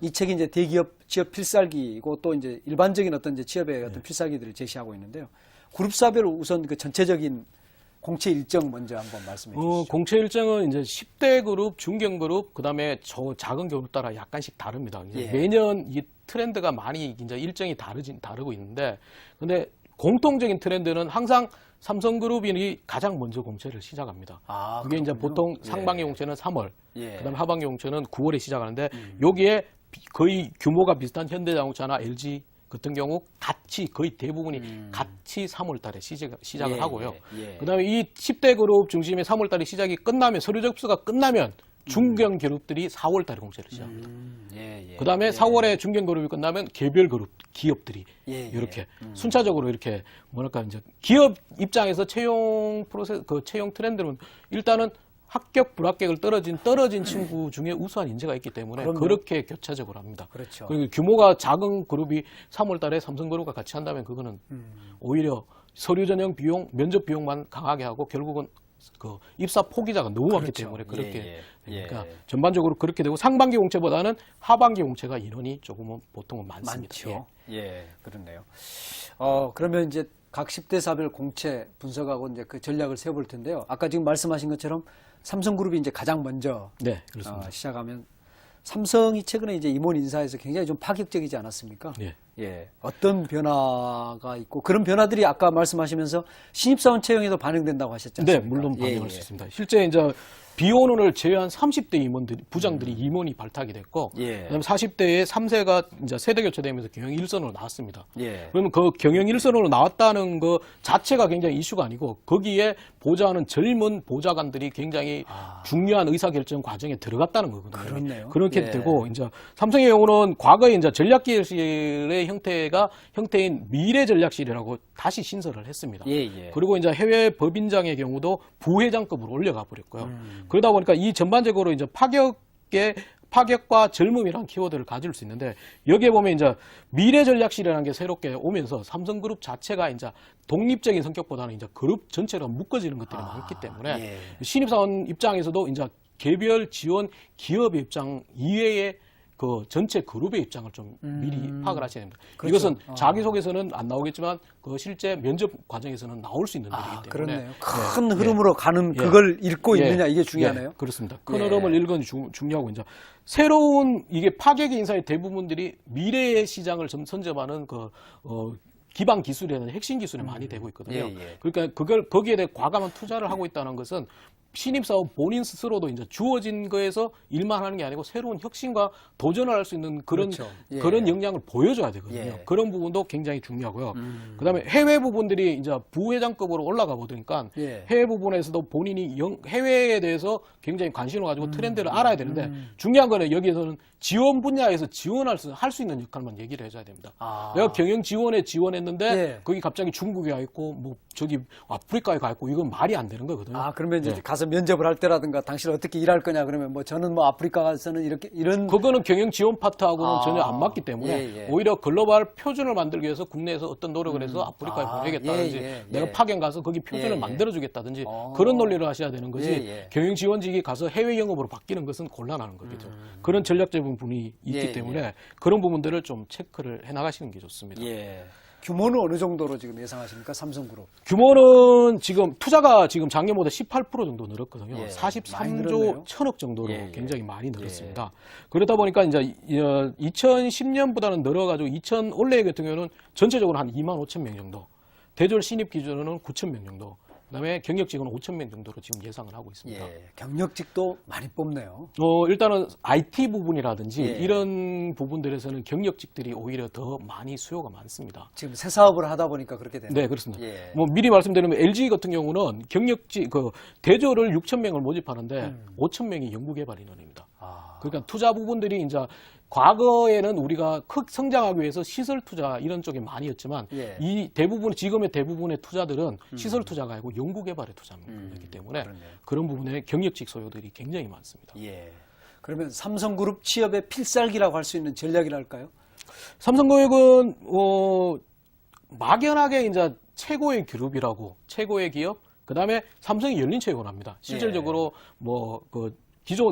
이 책이 이제 대기업 취업 필살기고 또 이제 일반적인 어떤 이제 취업의 어떤 필살기들을 제시하고 있는데요. 그룹사별로 우선 그 전체적인 공채 일정 먼저 한번 말씀해 주시죠. 공채 일정은 이제 10대 그룹, 중견 그룹, 그다음에 저 작은 그룹 따라 약간씩 다릅니다. 이제 예. 매년 이 트렌드가 많이 이제 일정이 다르고 있는데, 근데 공통적인 트렌드는 항상 삼성그룹이 가장 먼저 공채를 시작합니다. 그게 이제 그렇군요. 보통 예. 상반기 공채는 3월, 예. 그다음에 하반기 공채는 9월에 시작하는데 여기에 거의 규모가 비슷한 현대자동차나 LG 같은 경우 같이 거의 대부분이 같이 3월 달에 시작을 예, 하고요. 예. 그다음에 이 10대 그룹 중심의 3월 달에 시작이 끝나면 서류 접수가 끝나면 중견 그룹들이 4월 달에 공채를 시작합니다. 그다음에 4월에 중견 그룹이 끝나면 개별 그룹 기업들이 이렇게 순차적으로 이렇게 뭐랄까 이제 기업 입장에서 채용 프로세스 채용 트렌드는 일단은 합격 불합격을 떨어진 친구 중에 우수한 인재가 있기 때문에 그럼요. 그렇게 교차적으로 합니다. 그렇죠. 그리고 규모가 작은 그룹이 3월 달에 삼성그룹과 같이 한다면 그거는 오히려 서류 전형 비용, 면접 비용만 강하게 하고 결국은 그 입사 포기자가 너무 많기 그렇죠. 때문에 그렇게 예. 그러니까 전반적으로 그렇게 되고 상반기 공채보다는 하반기 공채가 인원이 조금은 보통은 많습니다. 많죠. 예, 그렇네요. 그러면 이제 각 10대 사별 공채 분석하고 이제 그 전략을 세워볼 텐데요. 아까 지금 말씀하신 것처럼 삼성그룹이 이제 가장 먼저 네, 그렇습니다. 시작하면 삼성이 최근에 이제 임원 인사에서 굉장히 좀 파격적이지 않았습니까? 예. 예. 어떤 변화가 있고 그런 변화들이 아까 말씀하시면서 신입사원 채용에도 반영된다고 하셨지 네, 않습니까? 물론 반영할 예, 수 예. 있습니다. 실제 이제 비오는을 제외한 30대 임원들이 부장들이 임원이 발탁이 됐고, 예. 그다음에 40대에 3세가 이제 세대 교체되면서 경영 1선으로 나왔습니다. 예. 그러면 그 경영 1선으로 나왔다는 거 자체가 굉장히 이슈가 아니고 거기에 보좌하는 젊은 보좌관들이 굉장히 중요한 의사결정 과정에 들어갔다는 거거든요. 그렇네요. 그렇게 예. 되고 이제 삼성의 경우는 과거에 이제 전략기획실의 형태인 미래전략실이라고 다시 신설을 했습니다. 예, 예. 그리고 이제 해외 법인장의 경우도 부회장급으로 올려가 버렸고요. 그러다 보니까 이 전반적으로 이제 파격과 젊음이라는 키워드를 가질 수 있는데 여기에 보면 이제 미래전략실이라는 게 새롭게 오면서 삼성그룹 자체가 이제 독립적인 성격보다는 이제 그룹 전체로 묶어지는 것들이 많기 때문에 예. 신입사원 입장에서도 이제 개별 지원 기업의 입장 이외에 그 전체 그룹의 입장을 좀 미리 파악을 하셔야 됩니다. 그렇죠. 이것은 자기소개서는 안 나오겠지만 그 실제 면접 과정에서는 나올 수 있는 일이기 때문에 그렇네요. 큰 흐름으로 가는 예. 그걸 읽고 예. 있느냐 이게 중요하네요. 예, 그렇습니다. 큰 예. 흐름을 읽은 중요하고 이제 새로운 이게 파격의 인사의 대부분들이 미래의 시장을 선점하는 기반 기술이라는 핵심 기술이 많이 되고 있거든요. 예, 예. 그러니까 거기에 대해 과감한 투자를 하고 있다는 것은 신입사원 본인 스스로도 이제 주어진 거에서 일만 하는 게 아니고 새로운 혁신과 도전을 할 수 있는 그런 그렇죠. 예. 그런 역량을 보여줘야 되거든요. 예. 그런 부분도 굉장히 중요하고요. 그다음에 해외 부분들이 이제 부회장급으로 올라가 보니까 예. 해외 부분에서도 본인이 해외에 대해서 굉장히 관심을 가지고 트렌드를 알아야 되는데 중요한 거는 여기에서는 지원 분야에서 할 수 있는 역할만 얘기를 해줘야 됩니다. 내가 경영 지원에 지원했는데 예. 거기 갑자기 중국에 가 있고 뭐 저기 아프리카에 가 있고 이건 말이 안 되는 거거든요. 그러면 이제 네. 가서 면접을 할 때라든가 당신 어떻게 일할 거냐 그러면 뭐 저는 뭐 아프리카 가서는 이런 그거는 경영 지원 파트하고는 전혀 안 맞기 때문에 예, 예. 오히려 글로벌 표준을 만들기 위해서 국내에서 어떤 노력을 해서 아프리카에 보내겠다든지 예, 예, 내가 예. 파견 가서 거기 표준을 예, 예. 만들어주겠다든지 그런 논리를 하셔야 되는 거지 예, 예. 경영 지원직이 가서 해외 영업으로 바뀌는 것은 곤란한 거겠죠. 그런 전략적인 부분이 있기 예, 때문에 예. 그런 부분들을 좀 체크를 해나가시는 게 좋습니다. 예. 규모는 어느 정도로 지금 예상하십니까? 삼성그룹. 규모는 지금 투자가 지금 작년보다 18% 정도 늘었거든요. 예, 많이 43조 늘었네요. 1000억 정도로 예, 예. 굉장히 많이 늘었습니다. 그러다 보니까 이제 2010년보다는 늘어가지고 올해 같은 경우는 전체적으로 한 2만 5천 명 정도, 대졸 신입 기준으로는 9천 명 정도, 그다음에 경력직은 5천 명 정도로 지금 예상을 하고 있습니다. 예. 경력직도 많이 뽑네요. 일단은 IT 부분이라든지 예. 이런 부분들에서는 경력직들이 오히려 더 많이 수요가 많습니다. 지금 새 사업을 하다 보니까 그렇게 되네요. 네, 그렇습니다. 예. 뭐 미리 말씀드리면 LG 같은 경우는 경력직 대졸을 6천 명을 모집하는데 5천 명이 연구개발 인원입니다. 그러니까 투자 부분들이 이제 과거에는 우리가 성장하기 위해서 시설 투자 이런 쪽이 많이였지만 예. 지금의 대부분의 투자들은 시설 투자가 아니고 연구 개발에 투자하기 때문에 그렇네요. 그런 부분에 경력직 소요들이 굉장히 많습니다. 예. 그러면 삼성그룹 취업의 필살기라고 할 수 있는 전략이랄까요? 삼성그룹은 막연하게 이제 최고의 그룹이라고 최고의 기업 그다음에 삼성이 열린 채용을 합니다. 실질적으로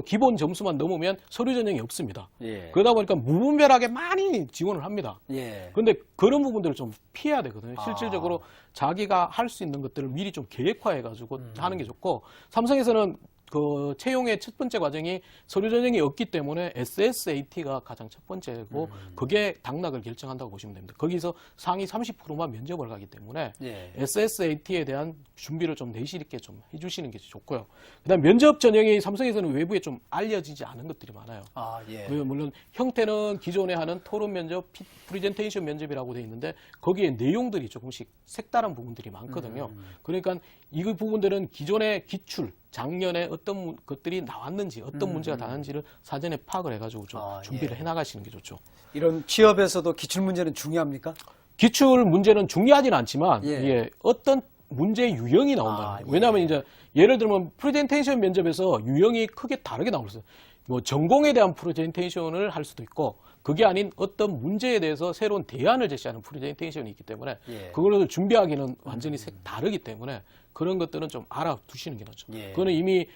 기본 점수만 넘으면 서류 전형이 없습니다. 예. 그러다 보니까 무분별하게 많이 지원을 합니다. 예. 그런데 그런 부분들을 좀 피해야 되거든요. 실질적으로 자기가 할 수 있는 것들을 미리 좀 계획화해가지고 하는 게 좋고 삼성에서는 그 채용의 첫 번째 과정이 서류 전형이 없기 때문에 SSAT가 가장 첫 번째고 그게 당락을 결정한다고 보시면 됩니다. 거기서 상위 30%만 면접을 가기 때문에 예. SSAT에 대한 준비를 좀 내실 있게 좀 해주시는 게 좋고요. 그다음 면접 전형이 삼성에서는 외부에 좀 알려지지 않은 것들이 많아요. 예. 물론 형태는 기존에 하는 토론 면접, 프리젠테이션 면접이라고 되어 있는데 거기에 내용들이 조금씩 색다른 부분들이 많거든요. 그러니까 이 부분들은 기존의 기출, 작년에 어떤 것들이 나왔는지, 어떤 문제가 나왔는지를 사전에 파악을 해가지고 좀 준비를 해나가시는 게 좋죠. 이런 취업에서도 기출 문제는 중요합니까? 기출 문제는 중요하진 않지만 예. 이게 어떤 문제 유형이 나온다는 거예요. 예. 왜냐하면 이제 예를 들면 프레젠테이션 면접에서 유형이 크게 다르게 나올 수 있어요. 뭐 전공에 대한 프레젠테이션을 할 수도 있고 그게 아닌 어떤 문제에 대해서 새로운 대안을 제시하는 프레젠테이션이 있기 때문에 그걸 준비하기는 완전히 다르기 때문에 그런 것들은 좀 알아두시는 게 낫죠. 그거는 이미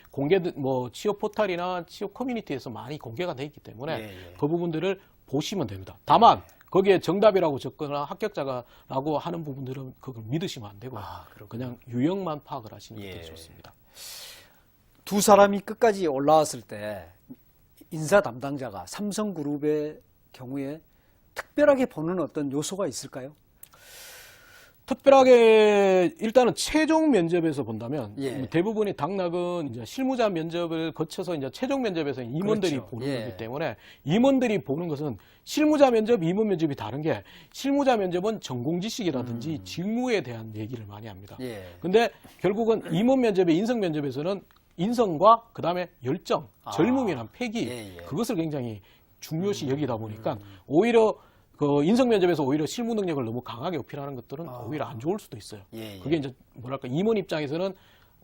취업 포털이나 취업 커뮤니티에서 많이 공개가 돼 있기 때문에 그 부분들을 보시면 됩니다. 다만 거기에 정답이라고 적거나 합격자라고 하는 부분들은 그걸 믿으시면 안 되고요. 그냥 유형만 파악을 하시는 게 좋습니다. 두 사람이 끝까지 올라왔을 때 인사 담당자가 삼성그룹의 경우에 특별하게 보는 어떤 요소가 있을까요? 특별하게 일단은 최종 면접에서 본다면 예. 대부분의 당락은 이제 실무자 면접을 거쳐서 이제 최종 면접에서 임원들이 그렇죠. 보는 예. 거기 때문에 임원들이 보는 것은 실무자 면접, 임원 면접이 다른 게 실무자 면접은 전공 지식이라든지 직무에 대한 얘기를 많이 합니다. 예. 근데 결국은 임원 면접에 인성 면접에서는 인성과 그다음에 열정, 젊음이란 패기 예, 예. 그것을 굉장히 중요시 여기다 보니까 오히려 그 인성 면접에서 오히려 실무 능력을 너무 강하게 어필하는 것들은 오히려 안 좋을 수도 있어요. 예, 예. 그게 이제 뭐랄까 임원 입장에서는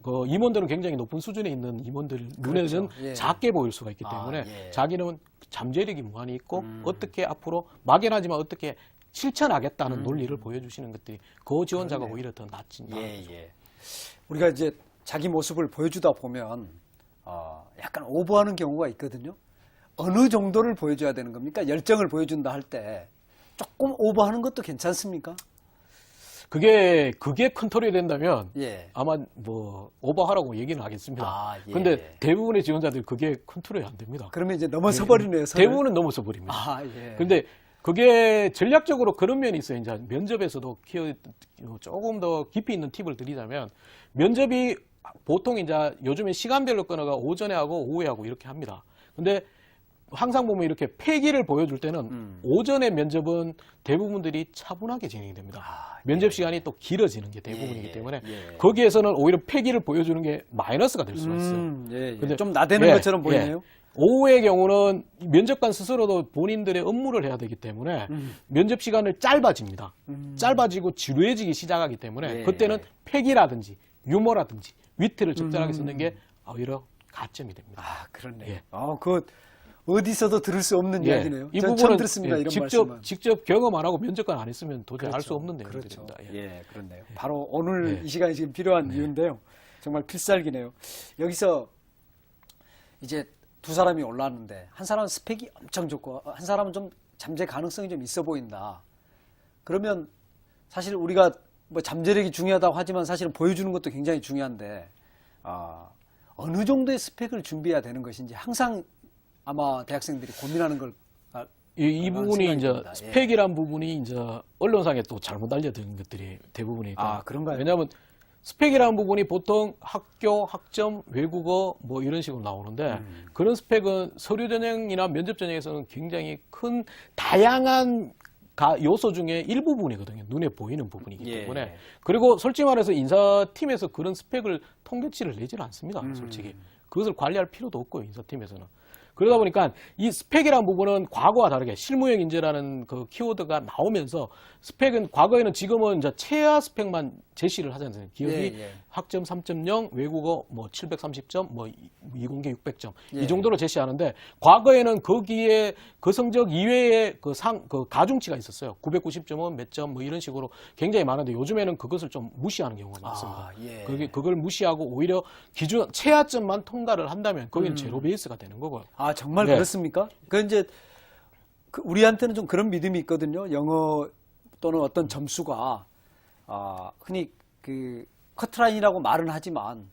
그 임원들은 굉장히 높은 수준에 있는 임원들 눈에는 예. 작게 보일 수가 있기 때문에 예. 자기는 잠재력이 무한히 있고 어떻게 앞으로 막연하지만 어떻게 실천하겠다는 논리를 보여주시는 것들이 그 지원자가 오히려 더 낫진 예, 예. 우리가 이제 자기 모습을 보여주다 보면 약간 오버하는 경우가 있거든요. 어느 정도를 보여줘야 되는 겁니까? 열정을 보여준다 할 때 조금 오버하는 것도 괜찮습니까? 그게 컨트롤이 된다면 예. 아마 뭐 오버하라고 얘기는 하겠습니다. 아, 예. 근데 대부분의 지원자들 그게 컨트롤이 안 됩니다. 그러면 이제 넘어서 버리네요. 선을. 대부분은 넘어서 버립니다. 아, 예. 근데 그게 전략적으로 그런 면이 있어요. 이제 면접에서도 조금 더 깊이 있는 팁을 드리자면 면접이 보통 이제 요즘에 시간별로 끊어가 오전에 하고 오후에 하고 이렇게 합니다. 근데 항상 보면 이렇게 패기를 보여줄 때는 오전에 면접은 대부분들이 차분하게 진행이 됩니다. 면접 시간이 또 길어지는 게 대부분이기 때문에 거기에서는 오히려 패기를 보여주는 게 마이너스가 될 수가 있어요. 예, 예. 근데 좀 나대는 예, 것처럼 보이네요. 예. 오후의 경우는 면접관 스스로도 본인들의 업무를 해야 되기 때문에 면접 시간을 짧아집니다. 짧아지고 지루해지기 시작하기 때문에 예. 그때는 패기라든지 유머라든지 위트를 적절하게 쓰는 게 오히려 가점이 됩니다. 아, 그렇네요. 예. 그 어디서도 들을 수 없는 예. 이야기네요. 이 전 부분은 처음 듣습니다. 이런 직접 말씀은. 직접 경험 안 하고 면접관 안 했으면 도저히 알 수 없는 그렇죠. 내용들입니다. 예, 그렇네요. 바로 오늘 예. 이 시간이 지금 필요한 이유인데요. 정말 필살기네요. 여기서 이제 두 사람이 올라왔는데 한 사람은 스펙이 엄청 좋고 한 사람은 좀 잠재 가능성이 좀 있어 보인다. 그러면 사실 우리가 뭐 잠재력이 중요하다고 하지만 사실은 보여주는 것도 굉장히 중요한데 어느 정도의 스펙을 준비해야 되는 것인지 항상 아마 대학생들이 고민하는 걸 이 부분이 생각이 이제 듭니다. 스펙이란 부분이 이제 언론상에 또 잘못 알려진 것들이 대부분이니까. 그런가요? 왜냐하면 스펙이라는 부분이 보통 학교, 학점, 외국어 뭐 이런 식으로 나오는데 그런 스펙은 서류 전형이나 면접 전형에서는 굉장히 큰 다양한 요소 중에 일부분이거든요. 눈에 보이는 부분이기 때문에. 그리고 솔직히 말해서 인사팀에서 그런 스펙을 통계치를 내지는 않습니다. 솔직히. 그것을 관리할 필요도 없고요. 인사팀에서는. 그러다 보니까 이 스펙이라는 부분은 과거와 다르게 실무형 인재라는 그 키워드가 나오면서 스펙은 과거에는 지금은 이제 최하 스펙만 제시를 하지 않습니까? 기업이 학점 3.0, 외국어 뭐 730점, 뭐 이공계 600점 이 정도로 제시하는데 과거에는 거기에 그 성적 이외에 그 가중치가 있었어요. 990점은 몇 점 뭐 이런 식으로 굉장히 많은데 요즘에는 그것을 좀 무시하는 경우가 많습니다. 그걸 무시하고 오히려 기준 최하점만 통과를 한다면 거기는 제로 베이스가 되는 거고요. 정말 그렇습니까? 그 이제 우리한테는 좀 그런 믿음이 있거든요. 영어 또는 어떤 점수가 흔히 그 커트라인이라고 말은 하지만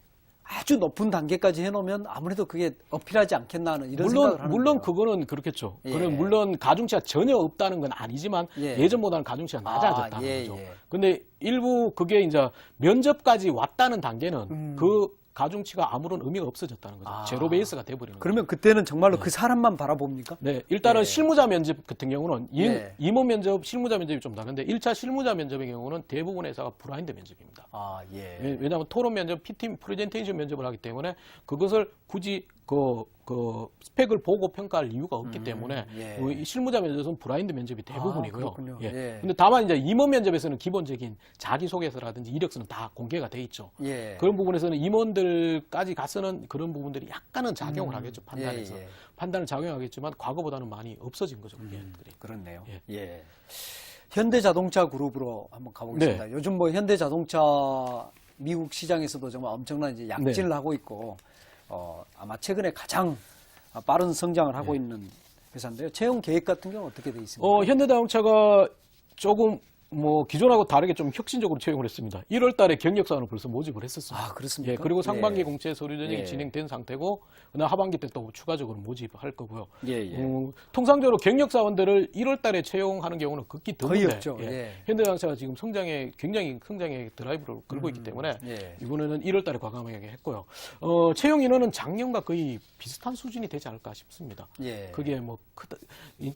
아주 높은 단계까지 해놓으면 아무래도 그게 어필하지 않겠나 하는 이런 생각을 하는데요. 물론 그거는 그렇겠죠. 그럼 물론 가중치가 전혀 없다는 건 아니지만 예전보다는 가중치가 낮아졌다는 거죠. 근데 일부 그게 이제 면접까지 왔다는 단계는 그 가중치가 아무런 의미가 없어졌다는 거죠. 제로 베이스가 돼버리는 거죠. 그러면 그때는 정말로 그 사람만 바라봅니까? 네, 일단은 실무자 면접 같은 경우는 임원 면접, 실무자 면접이 좀 다른데 1차 실무자 면접의 경우는 대부분의 회사가 블라인드 면접입니다. 왜냐하면 토론 면접, PT 프레젠테이션 면접을 하기 때문에 그것을 굳이 그 스펙을 보고 평가할 이유가 없기 때문에 이 실무자 면접은 블라인드 면접이 대부분이고요. 근데 다만 이제 임원 면접에서는 기본적인 자기소개서라든지 이력서는 다 공개가 돼 있죠. 그런 부분에서는 임원들까지 가서는 그런 부분들이 약간은 작용을 하겠죠. 판단에서. 판단을 작용하겠지만 과거보다는 많이 없어진 거죠. 그렇네요. 현대자동차 그룹으로 한번 가보겠습니다. 요즘 뭐 현대자동차 미국 시장에서도 정말 엄청난 이제 약진을 하고 있고 아마 최근에 가장 빠른 성장을 하고 있는 회사인데요. 채용 계획 같은 경우는 어떻게 되어 있습니까? 현대자동차가 조금 뭐 기존하고 다르게 좀 혁신적으로 채용을 했습니다. 1월 달에 경력 사원을 벌써 모집을 했었습니다. 아, 그렇습니까? 예, 그리고 상반기 예. 공채 서류 전형이 예. 진행된 상태고 그다음 하반기 때 또 추가적으로 모집할 거고요. 예, 예. 통상적으로 경력 사원들을 1월 달에 채용하는 경우는 극히 거의 드문데 없죠. 예. 현대자동차가 지금 굉장히 성장의 드라이브를 끌고 있기 때문에 예. 이번에는 1월 달에 과감하게 했고요. 채용 인원은 작년과 거의 비슷한 수준이 되지 않을까 싶습니다. 예. 그게 뭐 크다.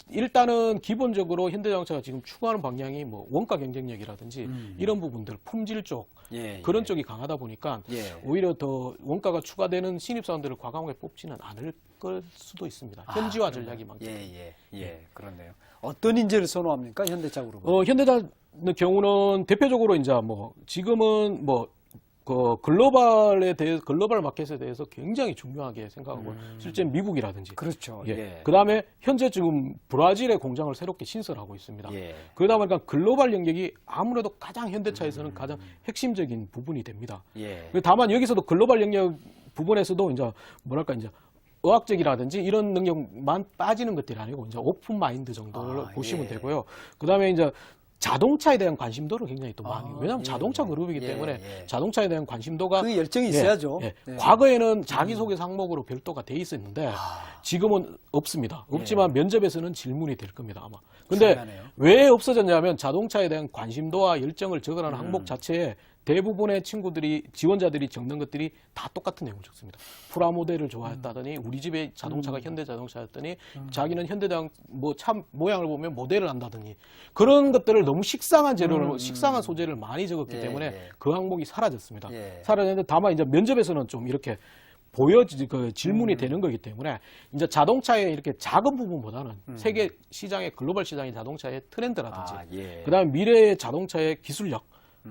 일단은 기본적으로 현대자동차가 지금 추구하는 방향이 뭐 원가 경쟁력이라든지 이런 부분들, 품질 쪽 예, 그런 예. 쪽이 강하다 보니까 예. 오히려 더 원가가 추가되는 신입사원들을 과감하게 뽑지는 않을 걸 수도 있습니다. 현지화 전략이 많기 때문에. 예, 그렇네요. 어떤 인재를 선호합니까? 현대차 그룹은? 현대자의 경우는 대표적으로 이제 뭐 지금은 뭐 그 글로벌 마켓에 대해서 굉장히 중요하게 생각하고 실제 미국이라든지 그렇죠. 그다음에 현재 지금 브라질에 공장을 새롭게 신설하고 있습니다. 예. 그러다 보니까 글로벌 영역이 아무래도 가장 현대차에서는 가장 핵심적인 부분이 됩니다. 예. 다만 여기서도 글로벌 영역 부분에서도 이제 뭐랄까 이제 의학적이라든지 이런 능력만 빠지는 것들이 아니고 이제 오픈 마인드 정도를 보시면 예. 되고요. 그다음에 이제 자동차에 대한 관심도를 굉장히 또 많이. 왜냐하면 예. 자동차 그룹이기 예, 때문에 예. 자동차에 대한 관심도가 그 열정이 있어야죠. 예. 과거에는 자기소개 항목으로 별도가 돼 있었는데 지금은 없습니다. 없지만 면접에서는 질문이 될 겁니다 아마. 근데 중요하네요. 왜 없어졌냐면 자동차에 대한 관심도와 열정을 적으라는 항목 자체에 대부분의 지원자들이 적는 것들이 다 똑같은 내용을 적습니다. 프라모델을 좋아했다더니 우리 집에 자동차가 현대자동차였더니 자기는 뭐 차 모양을 보면 모델을 한다더니 그런 것들을 너무 식상한 재료를 식상한 소재를 많이 적었기 때문에 그 항목이 사라졌습니다. 사라졌는데 다만 이제 면접에서는 좀 이렇게 질문이 되는 거기 때문에 이제 자동차의 이렇게 작은 부분보다는 세계 시장의 글로벌 시장의 자동차의 트렌드라든지 그다음에 미래의 자동차의 기술력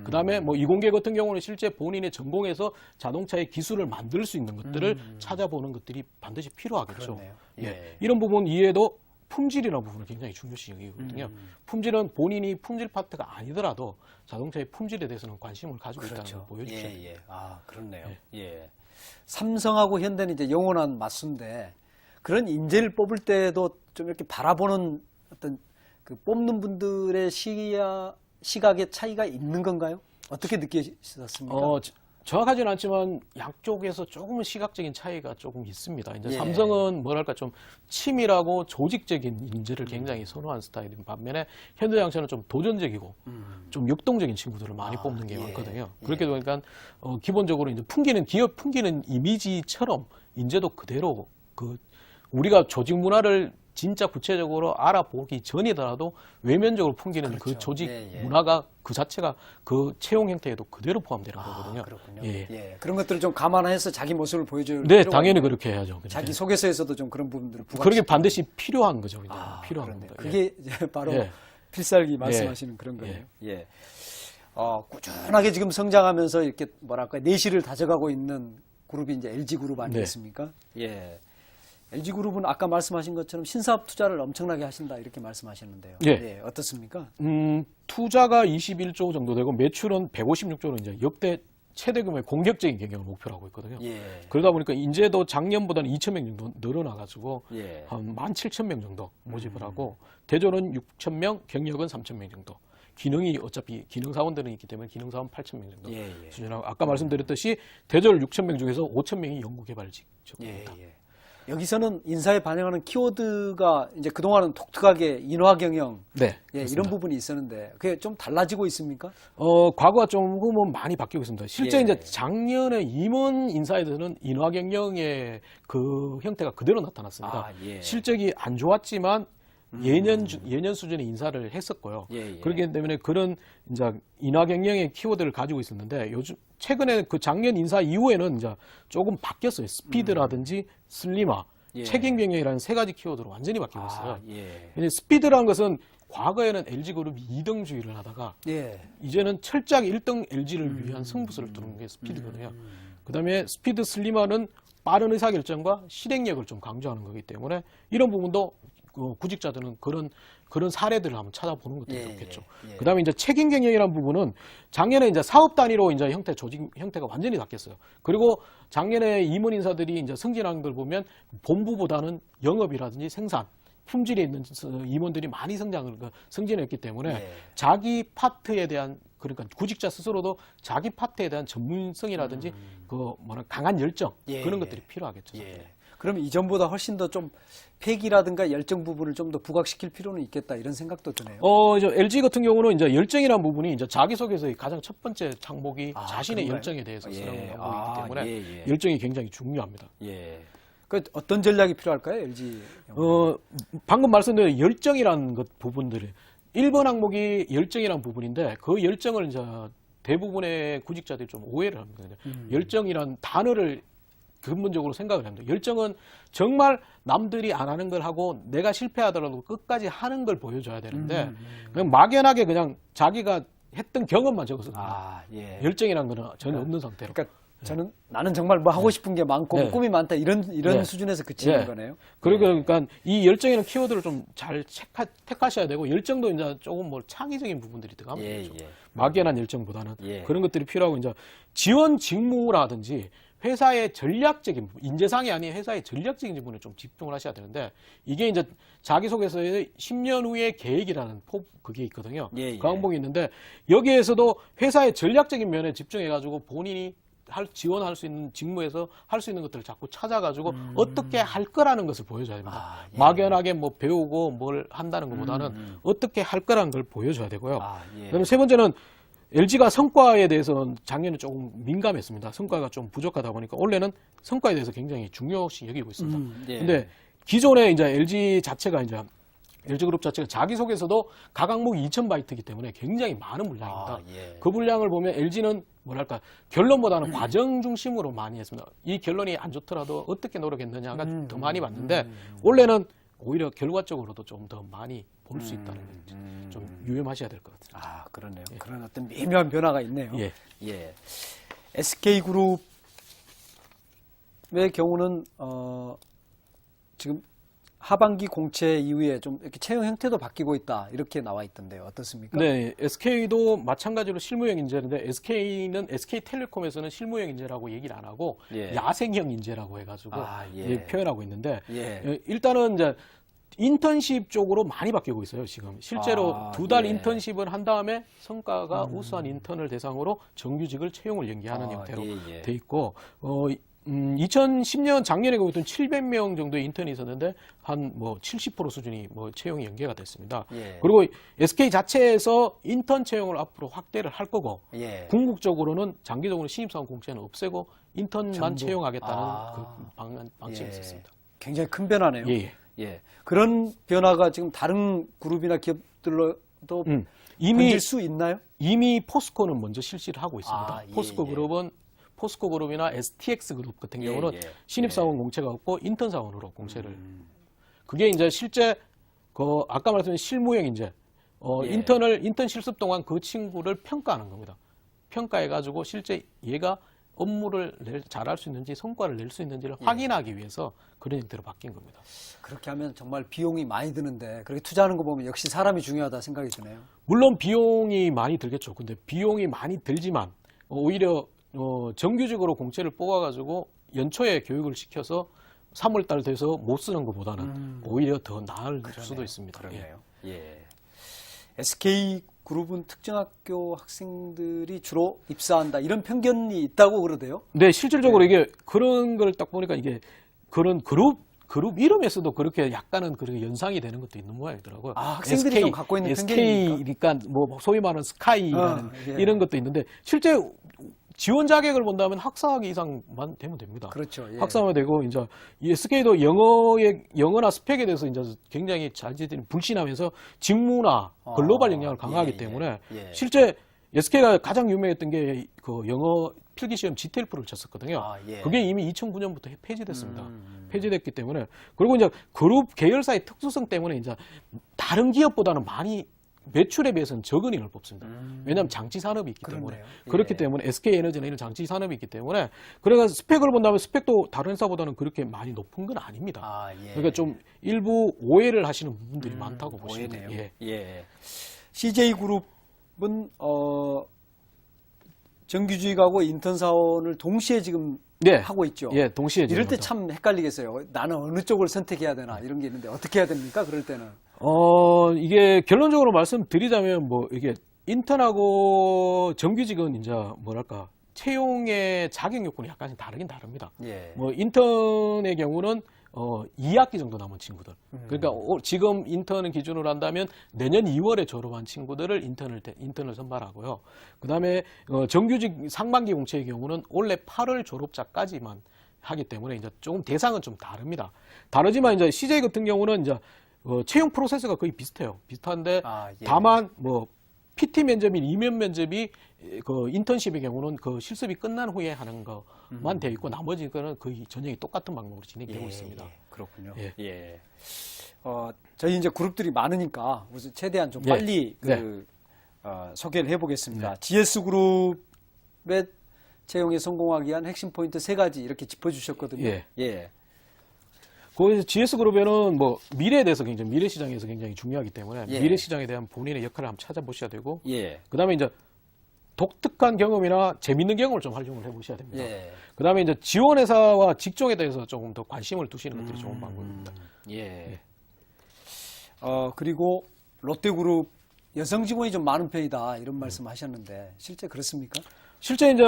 그다음에 뭐 이공계 같은 경우는 실제 본인의 전공에서 자동차의 기술을 만들 수 있는 것들을 찾아보는 것들이 반드시 필요하겠죠. 예. 이런 부분 이외에도 품질이라는 부분은 굉장히 중요시 여기거든요. 품질은 본인이 품질 파트가 아니더라도 자동차의 품질에 대해서는 관심을 가지고 있다는 걸 보여주셔야 돼요. 예. 아, 그렇네요. 예. 삼성하고 현대는 이제 영원한 맞수인데 그런 인재를 뽑을 때도 좀 이렇게 바라보는 어떤 그 뽑는 분들의 시각의 차이가 있는 건가요? 어떻게 느끼셨습니까? 정확하지는 않지만 양쪽에서 조금은 시각적인 차이가 조금 있습니다. 이제 예. 삼성은 뭐랄까 좀 치밀하고 조직적인 인재를 굉장히 선호하는 스타일인 반면에 현대자동차는 좀 도전적이고 좀 역동적인 친구들을 많이 뽑는 게 많거든요. 그렇게 되니까 기본적으로 이제 기업 풍기는 이미지처럼 인재도 그대로 우리가 조직 문화를 진짜 구체적으로 알아보기 전이더라도 외면적으로 풍기는 그렇죠. 그 조직 문화가 그 자체가 그 채용 형태에도 그대로 포함되는 거거든요. 그렇군요. 예. 그런 것들을 좀 감안해서 자기 모습을 보여줄 네, 필요가 당연히 있는 그렇게 해야죠. 그냥. 자기 소개서에서도 좀 그런 부분들을 그렇게 반드시 필요한 거죠. 필요한 그렇네요. 겁니다. 그게 이제 바로 예. 필살기 말씀하시는 그런 거예요. 예. 꾸준하게 지금 성장하면서 이렇게 뭐랄까 내실을 다져가고 있는 그룹이 이제 LG 그룹 아니겠습니까? 예. LG 그룹은 아까 말씀하신 것처럼 신사업 투자를 엄청나게 하신다 이렇게 말씀하셨는데요. 예. 어떻습니까? 투자가 21조 정도 되고 매출은 156조로 이제 역대 최대 규모의 공격적인 경영을 목표로 하고 있거든요. 그러다 보니까 인재도 작년보다는 2,000명 정도 늘어나가지고 한 17,000명 정도 모집을 하고 대졸은 6,000명, 경력은 3,000명 정도. 기능이 어차피 기능 사원들은 있기 때문에 기능 사원 8,000명 정도 수준하고 아까 말씀드렸듯이 대졸 6,000명 중에서 5,000명이 연구개발직입니다. 여기서는 인사에 반영하는 키워드가 이제 그동안은 독특하게 인화 경영 이런 부분이 있었는데 그게 좀 달라지고 있습니까? 과거와 조금은 많이 바뀌고 있습니다. 실제 이제 작년에 임원 인사에 대해서는 인화 경영의 그 형태가 그대로 나타났습니다. 실적이 안 좋았지만 예년 수준의 인사를 했었고요. 그렇기 때문에 그런 이제 인화 경영의 키워드를 가지고 있었는데 요즘 최근에 그 작년 인사 이후에는 이제 조금 바뀌었어요. 스피드라든지 슬림화, 책임 경영이라는 세 가지 키워드로 완전히 바뀌고 있어요. 근데 스피드라는 것은 과거에는 LG그룹이 2등주의를 하다가 이제는 철저하게 1등 LG를 위한 승부수를 두는 게 스피드거든요. 그다음에 스피드 슬림화는 빠른 의사결정과 실행력을 좀 강조하는 거기 때문에 이런 부분도 구직자들은 그런 사례들을 한번 찾아보는 것도 좋겠죠. 그다음에 이제 책임 경영이라는 부분은 작년에 이제 사업 단위로 이제 조직 형태가 완전히 바뀌었어요. 그리고 작년에 임원 인사들이 이제 승진한 걸 보면 본부보다는 영업이라든지 생산, 품질이 있는 임원들이 많이 승진했기 때문에 예. 자기 파트에 대한 그러니까 구직자 스스로도 자기 파트에 대한 전문성이라든지 그 뭐라 강한 열정 예. 그런 것들이 필요하겠죠. 예. 그러면 이전보다 훨씬 더 좀 패기라든가 열정 부분을 좀 더 부각시킬 필요는 있겠다 이런 생각도 드네요. 이제 LG 같은 경우는 이제 열정이라는 부분이 이제 자기소개서의 가장 첫 번째 항목이 자신의 그런가요? 열정에 대해서 쓰는 예. 항목이기 때문에 예, 예. 열정이 굉장히 중요합니다. 예. 그 어떤 전략이 필요할까요, LG? 방금 말씀드린 열정이라는 것 부분들이 1번 항목이 열정이라는 부분인데 그 열정을 이제 대부분의 구직자들이 좀 오해를 합니다. 열정이란 단어를 근본적으로 생각을 합니다. 열정은 정말 남들이 안 하는 걸 하고 내가 실패하더라도 끝까지 하는 걸 보여줘야 되는데 그냥 막연하게 그냥 자기가 했던 경험만 적어서 예. 열정이라는 거는 전혀 없는 상태로. 그러니까 저는 나는 정말 뭐 하고 싶은 게 많고 네. 꿈이 많다 이런 네. 수준에서 그치는 네. 거네요. 그리고 그러니까 이 열정이라는 키워드를 좀 잘 택하셔야 되고 열정도 이제 조금 뭐 창의적인 부분들이 들어가면 예, 되죠. 예. 막연한 열정보다는 예. 그런 것들이 필요하고 이제 지원 직무라든지 회사의 전략적인 부분, 인재상이 아닌 회사의 전략적인 부분에 좀 집중을 하셔야 되는데 이게 이제 자기소개서의 10년 후의 계획이라는 그게 있거든요. 예, 예. 그 항목이 있는데 여기에서도 회사의 전략적인 면에 집중해가지고 본인이 지원할 수 있는 직무에서 할 수 있는 것들을 자꾸 찾아가지고 어떻게 할 거라는 것을 보여줘야 됩니다. 예. 막연하게 뭐 배우고 뭘 한다는 것보다는 어떻게 할 거라는 걸 보여줘야 되고요. 예. 그다음에 세 번째는 LG가 성과에 대해서는 작년에 조금 민감했습니다. 성과가 좀 부족하다 보니까 올해는 성과에 대해서 굉장히 중요시 여기고 있습니다. 예. 근데 기존에 이제 LG 자체가 이제 LG그룹 자체가 자기소개서도 각 항목이 2,000바이트이기 때문에 굉장히 많은 분량입니다. 예. 그 분량을 보면 LG는 뭐랄까 결론보다는 과정 중심으로 많이 했습니다. 이 결론이 안 좋더라도 어떻게 노력했느냐가 더 많이 봤는데 올해는 오히려 결과적으로도 좀 더 많이 볼 수 있다는 걸 좀 유념하셔야 될 것 같아요. 그러네요. 그런 어떤 미묘한 변화가 있네요. 예. 예. SK그룹의 경우는 지금 하반기 공채 이후에 좀 이렇게 채용 형태도 바뀌고 있다 이렇게 나와 있던데요. 어떻습니까? 네, SK도 마찬가지로 실무형 인재인데 SK는 SK텔레콤에서는 실무형 인재라고 얘기를 안 하고 예. 야생형 인재라고 해가지고 예. 예, 표현하고 있는데 예. 일단은 이제 인턴십 쪽으로 많이 바뀌고 있어요. 지금 실제로 2달 예. 인턴십을 한 다음에 성과가 우수한 인턴을 대상으로 정규직을 채용을 연기하는 형태로 예. 돼 있고 2010년 작년에 보통 700명 정도의 인턴이 있었는데 한 뭐 70% 수준이 뭐 채용이 연계가 됐습니다. 예. 그리고 SK 자체에서 인턴 채용을 앞으로 확대를 할 거고 예. 궁극적으로는 장기적으로 신입사원 공채는 없애고 인턴만 전부. 채용하겠다는 그 방침이 예. 있었습니다. 굉장히 큰 변화네요. 예. 예. 그런 변화가 지금 다른 그룹이나 기업들로도 이미 번질 수 있나요? 이미 포스코는 먼저 실시를 하고 있습니다. 예, 포스코 예. 그룹은 포스코 그룹이나 STX 그룹 같은 예, 경우는 예. 신입사원 공채가 없고 인턴 사원으로 공채를 그게 이제 실제 그 아까 말씀드린 실무형 인재 예. 인턴 실습 동안 그 친구를 평가하는 겁니다. 평가해 가지고 실제 얘가 업무를 잘할 수 있는지 성과를 낼 수 있는지를 확인하기 위해서 그런 형태로 바뀐 겁니다. 그렇게 하면 정말 비용이 많이 드는데 그렇게 투자하는 거 보면 역시 사람이 중요하다 생각이 드네요. 물론 비용이 많이 들겠죠. 근데 비용이 많이 들지만 오히려 정규직으로 공채를 뽑아가지고 연초에 교육을 시켜서 3월달 돼서 못 쓰는 것보다는 오히려 더 나을 수도 있습니다. 그러네요. 예. SK그룹은 특정학교 학생들이 주로 입사한다 이런 편견이 있다고 그러대요. 네, 실질적으로 이게 그런 걸 딱 보니까 이게 그런 그룹 이름에서도 그렇게 약간은 그렇게 연상이 되는 것도 있는 모양이더라고요. 학생들이 좀 갖고 있는 SK니까 뭐 소위 말하는 스카이라는 예. 이런 것도 있는데 실제 지원 자격을 본다면 학사학위 이상만 되면 됩니다. 그렇죠. 예. 학사하면 되고 이제 이 SK도 영어나 스펙에 대해서 이제 굉장히 자기들이 불신하면서 직무나 글로벌 영향을 강화하기 때문에 실제 SK가 가장 유명했던 게 그 영어 필기 시험 GTLF를 쳤었거든요. 그게 이미 2009년부터 폐지됐습니다. 폐지됐기 때문에 그리고 이제 그룹 계열사의 특수성 때문에 이제 다른 기업보다는 많이 매출에 비해서는 적은 인을 뽑습니다. 왜냐하면 장치 산업이 있기 때문에. 그렇기 때문에 SK에너지나 이런 장치 산업이 있기 때문에 그래서 스펙을 본다면 스펙도 다른 회사보다는 그렇게 많이 높은 건 아닙니다. 그러니까 좀 일부 오해를 하시는 부분들이 많다고 보시면 돼요. 예. CJ그룹은 정규직하고 인턴 사원을 동시에 지금 네. 하고 있죠. 예, 동시에 이럴 때 진행하죠. 참 헷갈리겠어요. 나는 어느 쪽을 선택해야 되나 이런 게 있는데 어떻게 해야 됩니까? 그럴 때는. 이게 결론적으로 말씀드리자면 뭐 이게 인턴하고 정규직은 이제 뭐랄까 채용의 자격 요건이 약간씩 다르긴 다릅니다. 예. 뭐 인턴의 경우는 2학기 정도 남은 친구들. 그러니까 지금 인턴을 기준으로 한다면 내년 2월에 졸업한 친구들을 인턴을 선발하고요. 그다음에 정규직 상반기 공채의 경우는 올해 8월 졸업자까지만 하기 때문에 이제 조금 대상은 좀 다릅니다. 다르지만 이제 CJ 같은 경우는 이제 채용 프로세스가 거의 비슷해요. 비슷한데 예. 다만 뭐 PT 면접인 이면 면접이 그 인턴십의 경우는 그 실습이 끝난 후에 하는 것만 되어 있고 나머지 거는 거의 전형이 똑같은 방법으로 진행되고 있습니다. 그렇군요. 예. 예. 저희 이제 그룹들이 많으니까 우선 최대한 좀 네. 빨리 소개를 해보겠습니다. GS 그룹의 채용에 성공하기 위한 핵심 포인트 3가지 이렇게 짚어주셨거든요. 예. 예. 거기서 GS그룹에는 뭐 미래에 대해서 굉장히 미래 시장에서 굉장히 중요하기 때문에 예. 미래 시장에 대한 본인의 역할을 한번 찾아보셔야 되고 예. 그다음에 이제 독특한 경험이나 재밌는 경험을 좀 활용을 해보셔야 됩니다. 예. 그다음에 이제 지원회사와 직종에 대해서 조금 더 관심을 두시는 것들이 좋은 방법입니다. 예. 그리고 롯데그룹 여성 직원이 좀 많은 편이다 이런 말씀하셨는데 실제 그렇습니까? 실제 이제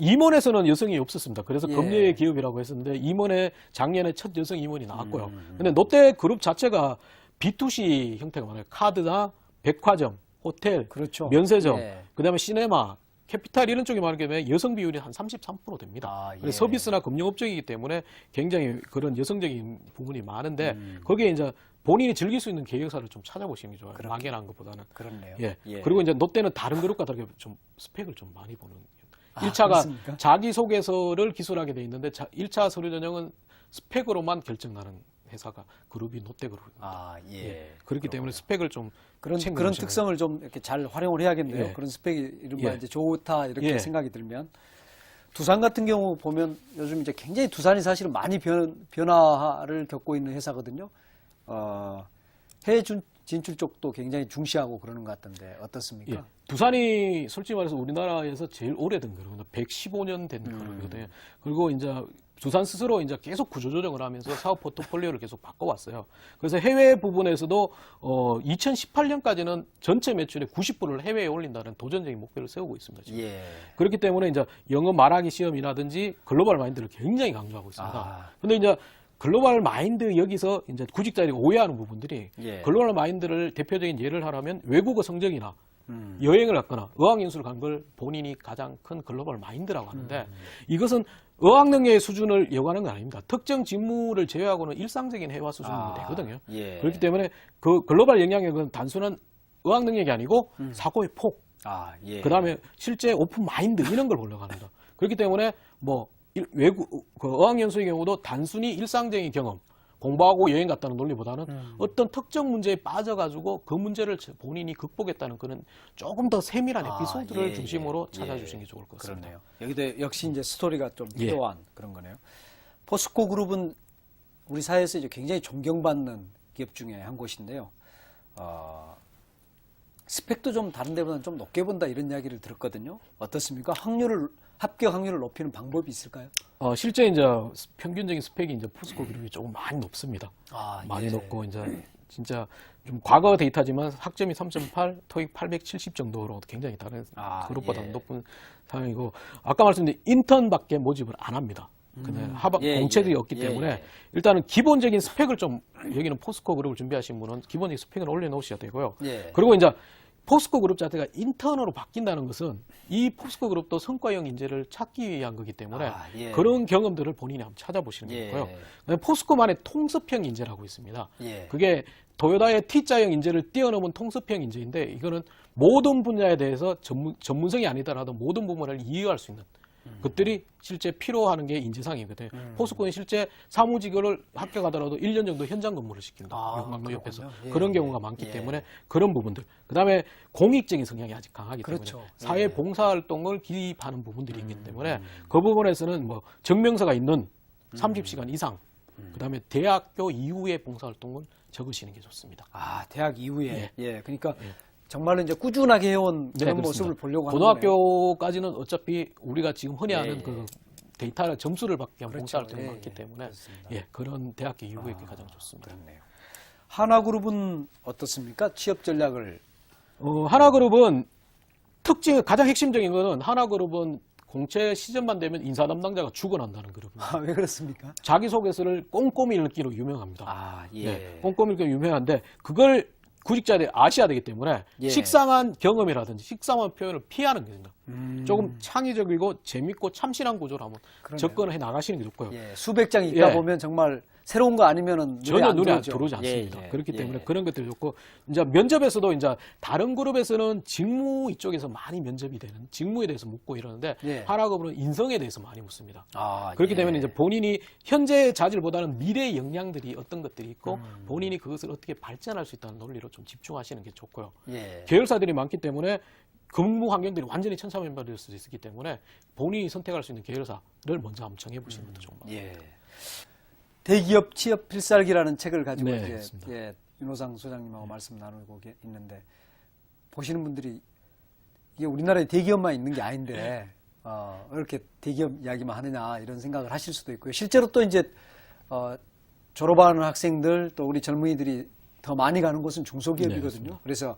임원에서는 여성이 없었습니다. 그래서 예. 검예의 기업이라고 했었는데 임원에 작년에 첫 여성 임원이 나왔고요. 근데 롯데그룹 자체가 B2C 형태가 많아요. 카드나 백화점, 호텔, 그렇죠. 면세점, 예. 그다음에 시네마, 캐피탈 이런 쪽이 많기 때문에 여성 비율이 한 33% 됩니다. 예. 그래서 서비스나 금융업종이기 때문에 굉장히 그런 여성적인 부분이 많은데 거기에 이제 본인이 즐길 수 있는 계열사를 좀 찾아보시는 게 좋아요. 막연한 것보다는. 그렇네요. 예. 예. 그리고 이제 롯데는 다른 그룹과 다르게 좀 스펙을 좀 많이 보는. 아, 1차가 그렇습니까? 자기소개서를 기술하게 돼 있는데 1차 서류 전형은 스펙으로만 결정나는 회사가 그룹이 롯데그룹입니다. 예. 그렇기 때문에 스펙을 좀 그런 챙겨보시는 특성을 좀 이렇게 잘 활용을 해야겠네요. 예. 그런 스펙이 이른바 예. 이제 좋다 이렇게 예. 생각이 들면 두산 같은 경우 보면 요즘 이제 굉장히 두산이 사실은 많이 변화를 겪고 있는 회사거든요. 해외 진출 쪽도 굉장히 중시하고 그러는 것 같던데 어떻습니까? 예. 두산이 솔직히 말해서 우리나라에서 제일 오래된 그룹입니다. 115년 된 그룹이거든요. 그리고 이제 두산 스스로 이제 계속 구조조정을 하면서 사업 포트폴리오를 계속 바꿔왔어요. 그래서 해외 부분에서도 2018년까지는 전체 매출의 90%를 해외에 올린다는 도전적인 목표를 세우고 있습니다. 지금. 예. 그렇기 때문에 이제 영어 말하기 시험이라든지 글로벌 마인드를 굉장히 강조하고 있습니다. 근데 이제 글로벌 마인드 여기서 이제 구직자들이 오해하는 부분들이 예. 글로벌 마인드를 대표적인 예를 하라면 외국어 성적이나 여행을 갔거나 어학연수를 간 걸 본인이 가장 큰 글로벌 마인드라고 하는데 이것은 어학능력의 수준을 요구하는 건 아닙니다. 특정 직무를 제외하고는 일상적인 회화 수준이면 되거든요. 예. 그렇기 때문에 그 글로벌 영향력은 단순한 어학능력이 아니고 사고의 폭, 예. 그다음에 실제 오픈 마인드 이런 걸 보려고 합니다. 그렇기 때문에 뭐 외국 어학연수의 경우도 단순히 일상적인 경험, 공부하고 여행 갔다는 논리보다는 어떤 특정 문제에 빠져가지고 그 문제를 본인이 극복했다는 그런 조금 더 세밀한 에피소드를 중심으로 찾아주시는 게 좋을 것 같습니다. 그렇네요. 여기도 역시 이제 스토리가 좀 예. 필요한 그런 거네요. 포스코 그룹은 우리 사회에서 이제 굉장히 존경받는 기업 중에 한 곳인데요. 스펙도 좀 다른 데보다는 좀 높게 본다 이런 이야기를 들었거든요. 어떻습니까? 합격 확률을 높이는 방법이 있을까요? 실제 이제 평균적인 스펙이 이제 포스코 그룹이 조금 많이 높습니다. 많이 예. 높고 이제 진짜 좀 과거 데이터지만 학점이 3.8, 토익 870 정도로 굉장히 다른 그룹보다 예. 높은 상황이고 아까 말씀드린 인턴밖에 모집을 안 합니다. 근데 공채들이 없기 때문에 일단은 기본적인 스펙을 좀 여기는 포스코 그룹을 준비하신 분은 기본적인 스펙을 올려놓으셔야 되고요. 예. 그리고 이제 포스코 그룹 자체가 인턴으로 바뀐다는 것은 이 포스코 그룹도 성과형 인재를 찾기 위한 거기 때문에 예. 그런 경험들을 본인이 한번 찾아보시는 게 좋고요. 그다음에 포스코만의 통습형 인재라고 있습니다. 예. 그게 토요타의 T자형 인재를 뛰어넘은 통습형 인재인데 이거는 모든 분야에 대해서 전문성이 아니더라도 모든 부분을 이해할 수 있는 것들이 실제 필요하는 게 인재상이거든요. 포스코는 실제 사무직을 합격하더라도 1년 정도 현장 근무를 시킨다. 용광로 옆에서. 예. 그런 경우가 많기 때문에 그런 부분들. 그다음에 공익적인 성향이 아직 강하기 그렇죠. 때문에 사회 봉사활동을 기입하는 부분들이 있기 때문에 그 부분에서는 뭐 증명서가 있는 30시간 이상 그다음에 대학교 이후의 봉사활동을 적으시는 게 좋습니다. 대학 이후에. 그러니까 정말로 이제 꾸준하게 해온 그런 모습을 보려고 하는 거네요. 고등학교까지는 어차피 우리가 지금 흔히 하는 그 데이터 점수를 받기 위한 그렇죠. 봉사활동이 예, 많기 예. 때문에 그렇습니다. 예, 그런 대학교 이후학이 가장 좋습니다. 그렇네요. 하나그룹은 어떻습니까? 취업 전략을 하나그룹은 가장 핵심적인 거는 하나그룹은 공채 시즌만 되면 인사 담당자가 죽어난다는 그룹입니다. 왜 그렇습니까? 자기소개서를 꼼꼼히 읽기로 유명합니다. 아, 예. 네, 꼼꼼히 읽기로 유명한데 그걸 구직자들이 아셔야 되기 때문에 예. 식상한 경험이라든지 식상한 표현을 피하는 겁니다. 음. 조금 창의적이고 재밌고 참신한 구조로 한번 그러네요. 접근해 나가시는 게 좋고요. 예, 수백 장 읽다 예. 보면 정말 새로운 거 아니면은 전혀 눈에 안 들어오죠. 들어오지 않습니다. 예, 예, 그렇기 예. 때문에 그런 것들이 좋고 이제 면접에서도 이제 다른 그룹에서는 직무 이쪽에서 많이 면접이 되는 직무에 대해서 묻고 이러는데 예. 하나그룹은 인성에 대해서 많이 묻습니다. 아, 그렇기 예. 때문에 이제 본인이 현재 자질보다는 미래의 역량들이 어떤 것들이 있고 본인이 그것을 어떻게 발전할 수 있다는 논리로 좀 집중하시는 게 좋고요. 예. 계열사들이 많기 때문에 근무 환경들이 완전히 천차만별일 수 있기 때문에 본인이 선택할 수 있는 계열사를 먼저 한번 정해보시는 것도 좋은 것 같아요. 예. 대기업 취업 필살기라는 책을 가지고 네, 이제 그렇습니다. 예, 윤호상 소장님하고 말씀 나누고 있는데 보시는 분들이 이게 우리나라에 대기업만 있는 게 아닌데 이렇게 대기업 이야기만 하느냐 이런 생각을 하실 수도 있고요. 실제로 또 이제 졸업하는 학생들 또 우리 젊은이들이 더 많이 가는 곳은 중소기업이거든요. 네, 그래서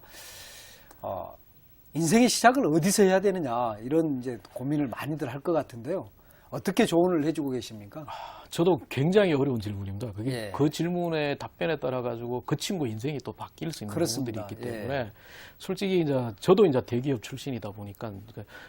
인생의 시작을 어디서 해야 되느냐 이런 이제 고민을 많이들 할 것 같은데요. 어떻게 조언을 해주고 계십니까? 저도 굉장히 어려운 질문입니다. 그게 예. 그 질문의 답변에 따라 가지고 그 친구 인생이 또 바뀔 수 있는 그렇습니다. 부분들이 있기 예. 때문에 솔직히 이제 저도 이제 대기업 출신이다 보니까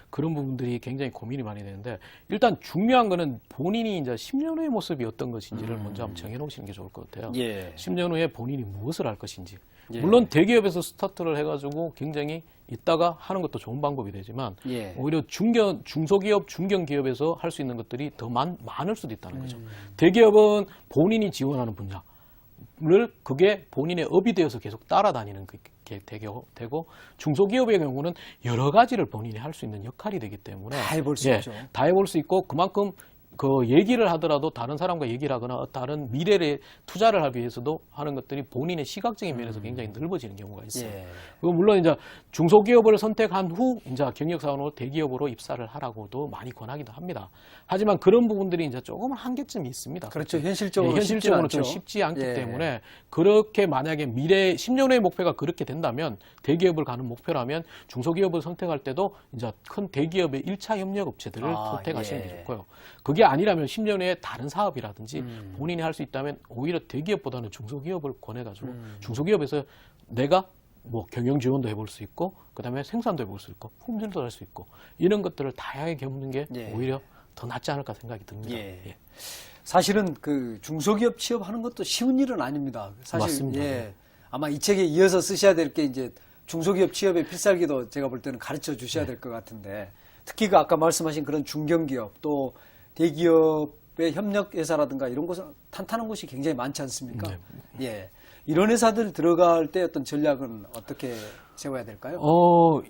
그런 부분들이 굉장히 고민이 많이 되는데 일단 중요한 거는 본인이 이제 10년 후의 모습이 어떤 것인지를 먼저 한번 정해놓으시는 게 좋을 것 같아요. 예. 10년 후에 본인이 무엇을 할 것인지. 예. 물론 대기업에서 스타트를 해가지고 굉장히 있다가 하는 것도 좋은 방법이 되지만 예. 오히려 중소기업, 중견기업에서 할 수 있는 것들이 더 많을 수도 있다는 거죠. 대기업은 본인이 지원하는 분야를 그게 본인의 업이 되어서 계속 따라다니는 게 되고 중소기업의 경우는 여러 가지를 본인이 할 수 있는 역할이 되기 때문에 다 해볼 수 있죠. 다 해볼 수 있고 그만큼 그 얘기를 하더라도 다른 사람과 얘기를 하거나 다른 미래에 투자를 하기 위해서도 하는 것들이 본인의 시각적인 면에서 굉장히 넓어지는 경우가 있어요. 예. 그리고 물론 이제 중소기업을 선택한 후 이제 경력사원으로 대기업으로 입사를 하라고도 많이 권하기도 합니다. 하지만 그런 부분들이 이제 조금은 한계점이 있습니다. 그렇죠. 현실적으로 현실적으로는 쉽지 좀 않죠. 쉽지 않기 예. 때문에 그렇게 만약에 미래 10년 후의 목표가 그렇게 된다면 대기업을 가는 목표라면 중소기업을 선택할 때도 이제 큰 대기업의 1차 협력 업체들을 선택하시는 예. 게 좋고요. 그게 아니라면 10년 후에 다른 사업이라든지 본인이 할 수 있다면 오히려 대기업보다는 중소기업을 권해가지고 중소기업에서 내가 뭐 경영 지원도 해볼 수 있고 그다음에 생산도 해볼 수 있고 품질도 할 수 있고 이런 것들을 다양하게 겪는 게 예. 오히려 더 낫지 않을까 생각이 듭니다. 예. 예. 사실은 그 중소기업 취업하는 것도 쉬운 일은 아닙니다. 사실 맞습니다. 예. 아마 이 책에 이어서 쓰셔야 될 게 이제 중소기업 취업의 필살기도 제가 볼 때는 가르쳐 주셔야 될 것 같은데 특히 그 아까 말씀하신 그런 중견기업 또 대기업의 협력회사라든가 이런 곳은 탄탄한 곳이 굉장히 많지 않습니까? 네. 예. 이런 회사들 들어갈 때 어떤 전략은 어떻게 세워야 될까요?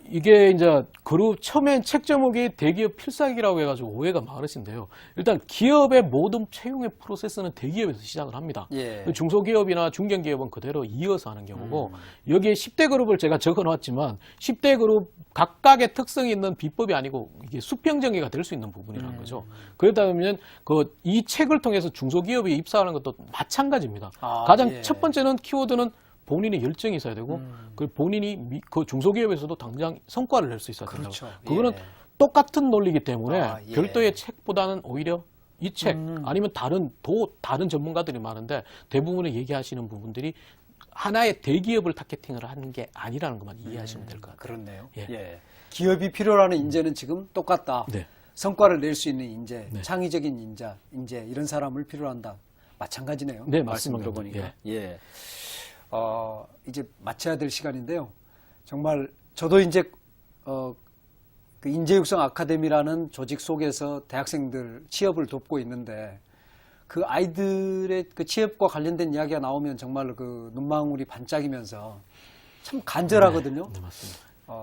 이게 이제 그룹 처음엔 책 제목이 대기업 필살기라고 해가지고 오해가 많으신데요. 일단 기업의 모든 채용의 프로세스는 대기업에서 시작을 합니다. 예. 중소기업이나 중견기업은 그대로 이어서 하는 경우고 여기에 10대 그룹을 제가 적어놨지만 10대 그룹 각각의 특성이 있는 비법이 아니고 이게 수평정의가 될 수 있는 부분이라는 거죠. 그러다 보면 이 책을 통해서 중소기업에 입사하는 것도 마찬가지입니다. 가장 예. 첫 번째는 키워드는 본인의 열정이 있어야 되고 그 본인이 그 중소기업에서도 당장 성과를 낼 수 있어야 된다. 그렇죠. 그거는 예. 똑같은 논리이기 때문에 예. 별도의 책보다는 오히려 이 책 아니면 다른 전문가들이 많은데 대부분의 얘기하시는 부분들이 하나의 대기업을 타겟팅을 하는 게 아니라는 것만 이해하시면 될 것 같아요. 그렇네요. 예. 예. 기업이 필요로 하는 인재는 지금 똑같다. 네. 성과를 낼 수 있는 인재, 네. 창의적인 인재 이런 사람을 필요로 한다. 마찬가지네요. 네, 말씀 맞습니다. 들어보니까. 예. 이제 마쳐야 될 시간인데요. 정말 저도 이제 그 인재육성 아카데미라는 조직 속에서 대학생들 취업을 돕고 있는데 그 아이들의 그 취업과 관련된 이야기가 나오면 정말 그 눈망울이 반짝이면서 참 간절하거든요. 네, 맞습니다.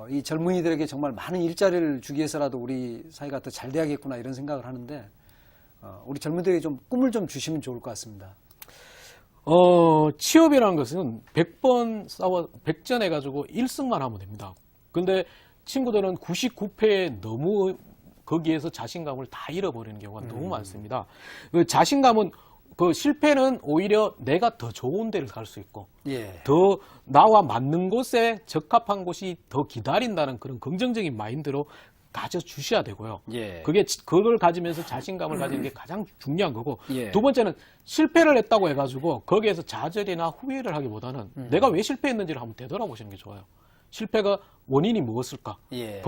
이 젊은이들에게 정말 많은 일자리를 주기 위해서라도 우리 사회가 더 잘 돼야겠구나 이런 생각을 하는데 우리 젊은이들에게 좀 꿈을 좀 주시면 좋을 것 같습니다. 취업이라는 것은 100전 해가지고 1승만 하면 됩니다. 근데 친구들은 99패에 너무 거기에서 자신감을 다 잃어버리는 경우가 너무 많습니다. 그 자신감은 그 실패는 오히려 내가 더 좋은 데를 갈 수 있고 예. 더 나와 맞는 곳에 적합한 곳이 더 기다린다는 그런 긍정적인 마인드로 가져주셔야 되고요. 예. 그걸 가지면서 자신감을 가지는 게 가장 중요한 거고 예. 두 번째는 실패를 했다고 해가지고 거기에서 좌절이나 후회를 하기보다는 내가 왜 실패했는지를 한번 되돌아보시는 게 좋아요. 실패가 원인이 무엇일까? 예.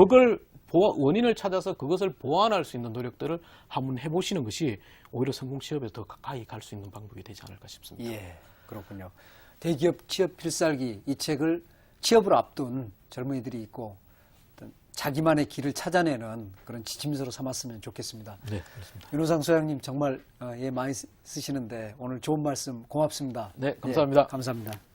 원인을 찾아서 그것을 보완할 수 있는 노력들을 한번 해보시는 것이 오히려 성공 취업에 더 가까이 갈 수 있는 방법이 되지 않을까 싶습니다. 예, 그렇군요. 대기업 취업 필살기 이 책을 취업을 앞둔 젊은이들이 있고 어떤 자기만의 길을 찾아내는 그런 지침서로 삼았으면 좋겠습니다. 네, 그렇습니다. 윤호상 소장님 정말 많이 쓰시는데 오늘 좋은 말씀 고맙습니다. 네, 감사합니다. 예, 감사합니다.